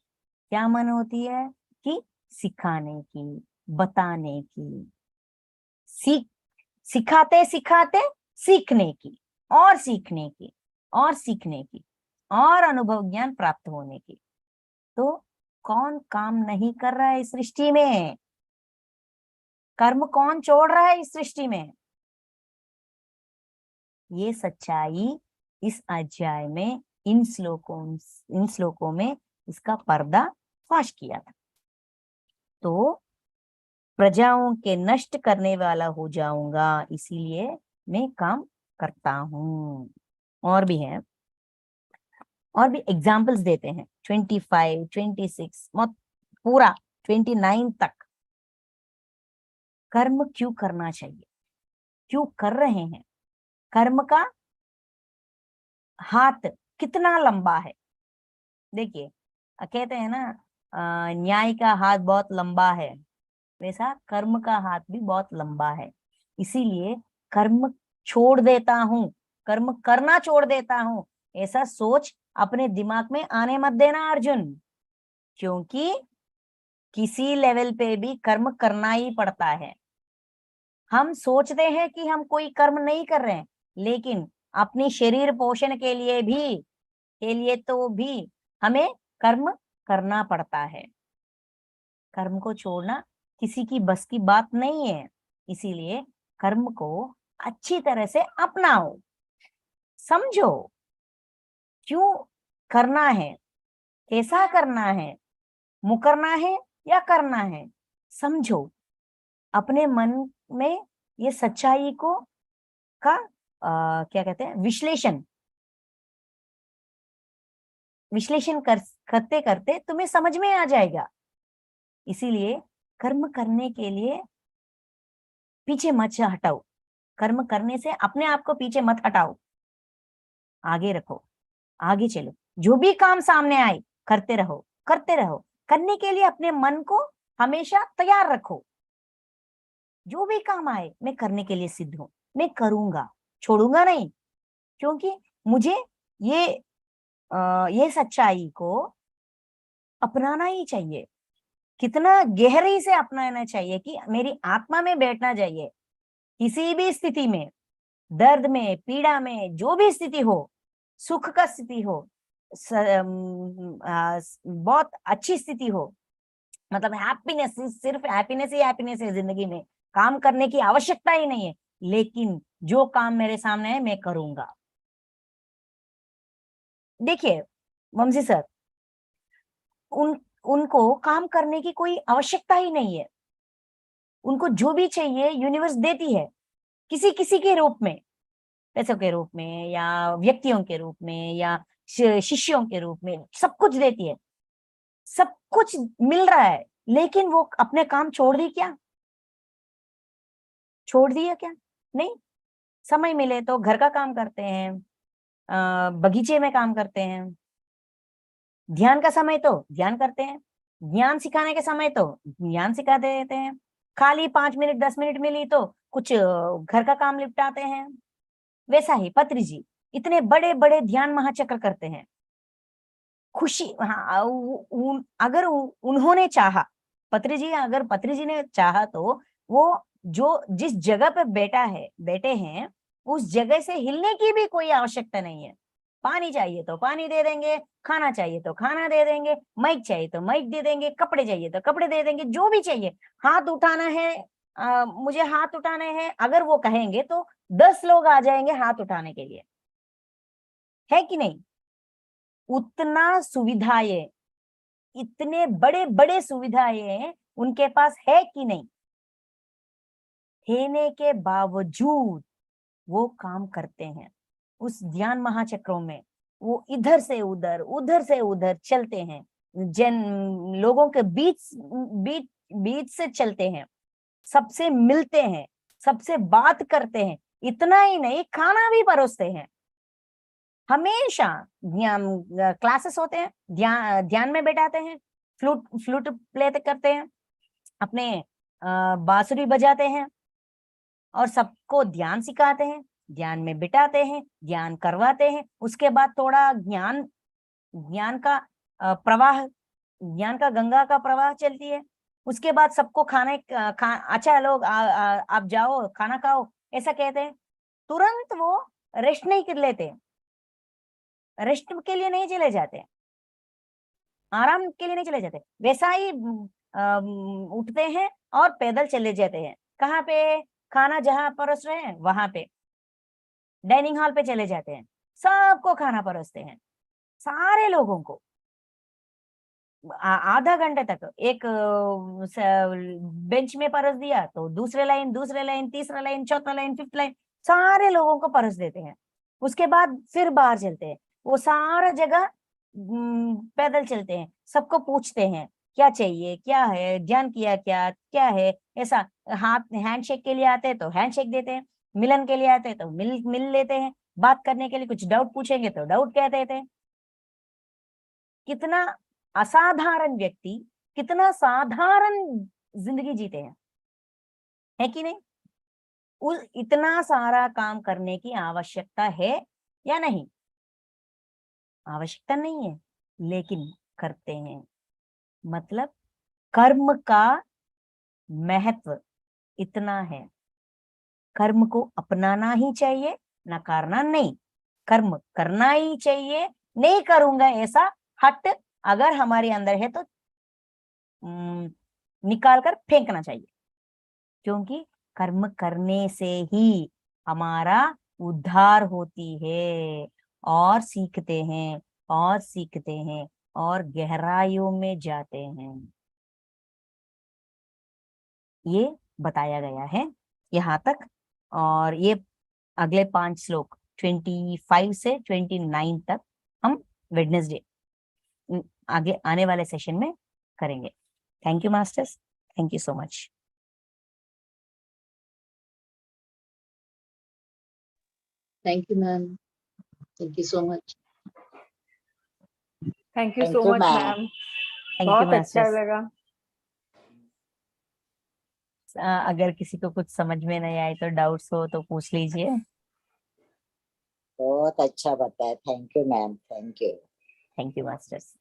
क्या मन होती है? कि सिखाने की, बताने की, सिखाते सिखाते सीखने की, और सीखने की, और सीखने की, और अनुभव ज्ञान प्राप्त होने की। तो कौन काम नहीं कर रहा है इस सृष्टि में? कर्म कौन छोड़ रहा है इस सृष्टि में? ये सच्चाई इस अध्याय में, इन श्लोकों में इसका पर्दा फाश किया था। तो प्रजाओं के नष्ट करने वाला हो जाऊंगा, इसीलिए मैं काम करता हूं। और भी है, और भी एग्जाम्पल्स देते हैं। 25, 26, पूरा 29 तक कर्म क्यों करना चाहिए, क्यों कर रहे हैं, कर्म का हाथ कितना लंबा है। देखिए, कहते हैं ना, न्याय का हाथ बहुत लंबा है, वैसा कर्म का हाथ भी बहुत लंबा है। इसीलिए कर्म छोड़ देता हूं, कर्म करना छोड़ देता हूं, ऐसा सोच अपने दिमाग में आने मत देना अर्जुन। क्योंकि किसी लेवल पे भी कर्म करना ही पड़ता है। हम सोचते हैं कि हम कोई कर्म नहीं कर रहे हैं, लेकिन अपनी शरीर पोषण के लिए तो भी हमें कर्म करना पड़ता है। कर्म को छोड़ना किसी की बस की बात नहीं है। इसीलिए कर्म को अच्छी तरह से अपनाओ, समझो क्यों करना है, कैसा करना है, मुकरना है या करना है, समझो। अपने मन में ये सच्चाई को का क्या कहते हैं, विश्लेषण करते करते तुम्हें समझ में आ जाएगा। इसीलिए कर्म करने के लिए पीछे मत हटाओ, कर्म करने से अपने आप को पीछे मत हटाओ, आगे रखो, आगे चलो। जो भी काम सामने आए करते रहो, करते रहो। करने के लिए अपने मन को हमेशा तैयार रखो। जो भी काम आए मैं करने के लिए सिद्ध हूं, मैं करूंगा, छोड़ूंगा नहीं। क्योंकि मुझे ये ये सच्चाई को अपनाना ही चाहिए। कितना गहराई से अपनाना चाहिए कि मेरी आत्मा में बैठना चाहिए। किसी भी स्थिति में, दर्द में, पीड़ा में, जो भी स्थिति हो, सुख का स्थिति हो, बहुत अच्छी स्थिति हो, मतलब हैप्पीनेस, सिर्फ हैप्पीनेस ही हैप्पीनेस है जिंदगी में, काम करने की आवश्यकता ही नहीं है, लेकिन जो काम मेरे सामने है मैं करूंगा। देखिए वंशी सर, उनको काम करने की कोई आवश्यकता ही नहीं है। उनको जो भी चाहिए यूनिवर्स देती है, किसी किसी के रूप में, पैसों के रूप में या व्यक्तियों के रूप में या शिष्यों के रूप में, सब कुछ देती है, सब कुछ मिल रहा है। लेकिन वो अपने काम छोड़ दी क्या? छोड़ दिया क्या? नहीं। समय मिले तो घर का काम करते हैं, बगीचे में काम करते हैं, ध्यान का समय तो ध्यान करते हैं, ज्ञान सिखाने के समय तो ज्ञान सिखा देते हैं, खाली 5 मिनट 10 मिनट मिली तो कुछ घर का काम निपटाते हैं। वैसा ही पत्री जी इतने बड़े बड़े ध्यान महाचक्र करते हैं। खुशी, हाँ, अगर उन्होंने चाहा, पत्री जी ने चाहा तो वो जो जिस जगह पे बैठे हैं उस जगह से हिलने की भी कोई आवश्यकता नहीं है। पानी चाहिए तो पानी दे देंगे, खाना चाहिए तो खाना दे देंगे, माइक चाहिए तो माइक दे देंगे, कपड़े चाहिए तो कपड़े दे देंगे, जो भी चाहिए। हाथ उठाना है, मुझे हाथ उठाने हैं, अगर वो कहेंगे तो 10 लोग आ जाएंगे हाथ उठाने के लिए, है कि नहीं? उतना सुविधाएं, इतने बड़े बड़े सुविधाएं उनके पास है कि नहीं? होने के बावजूद वो काम करते हैं। उस ध्यान महाचक्रों में वो इधर से उधर, उधर से उधर चलते हैं, जन लोगों के बीच बीच बीच से चलते हैं, सबसे मिलते हैं, सबसे बात करते हैं। इतना ही नहीं, खाना भी परोसते हैं। हमेशा ध्यान क्लासेस होते हैं, ध्यान में बैठाते हैं, फ्लूट फ्लूट प्ले करते हैं, अपने बांसुरी बजाते हैं और सबको ध्यान सिखाते हैं, ध्यान में बिठाते हैं, ध्यान करवाते हैं। उसके बाद थोड़ा ज्ञान ज्ञान का प्रवाह, ज्ञान का गंगा का प्रवाह चलती है। उसके बाद सबको अच्छा लोग आप जाओ खाना खाओ, ऐसा कहते हैं। तुरंत वो रेस्ट नहीं कर लेते, रेस्ट के लिए नहीं चले जाते, आराम के लिए नहीं चले जाते, वैसा ही उठते हैं और पैदल चले जाते हैं। कहाँ पे? खाना जहां परोस रहे हैं वहां पे, डाइनिंग हॉल पे चले जाते हैं, सबको खाना परोसते हैं, सारे लोगों को। आधा घंटे तक एक बेंच में परोस दिया तो दूसरे लाइन तीसरा लाइन चौथा लाइन फिफ्थ लाइन, सारे लोगों को परोस देते हैं। उसके बाद फिर बाहर चलते हैं, वो सारा जगह पैदल चलते हैं, सबको पूछते हैं क्या चाहिए, क्या है, ध्यान किया क्या, क्या है, ऐसा। हाथ हैंडशेक के लिए आते हैं तो हैंडशेक देते हैं, मिलन के लिए आते हैं तो मिल मिल लेते हैं, बात करने के लिए कुछ डाउट पूछेंगे तो डाउट कह देते हैं। कितना असाधारण व्यक्ति, कितना साधारण जिंदगी जीते हैं, है कि नहीं? इतना सारा काम करने की आवश्यकता है या नहीं? आवश्यकता नहीं है, लेकिन करते हैं। मतलब कर्म का महत्व इतना है, कर्म को अपनाना ही चाहिए, नकारना नहीं। कर्म करना ही चाहिए, नहीं करूंगा ऐसा हट अगर हमारे अंदर है तो निकाल कर फेंकना चाहिए। क्योंकि कर्म करने से ही हमारा उद्धार होती है, और सीखते हैं और सीखते हैं और गहराइयों में जाते हैं। ये बताया गया है यहाँ तक। और ये अगले 5 श्लोक 25 से 29 तक हम वेडनेसडे आगे आने वाले सेशन में करेंगे। Thank you masters, thank you so much. Thank you, ma'am. Thank you so much. Thank you Thank so you, much ma'am. Ma'am, thank you बहुत अच्छा मास्टर्स। लगा। अगर किसी को कुछ समझ में नहीं आए तो डाउट्स हो तो पूछ लीजिए। बहुत अच्छा बताया, thank you ma'am, thank you. Thank you masters.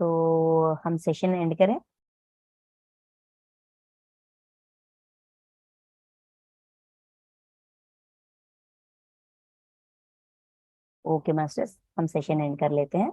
तो हम सेशन एंड करें। ओके मास्टर्स, हम सेशन एंड कर लेते हैं।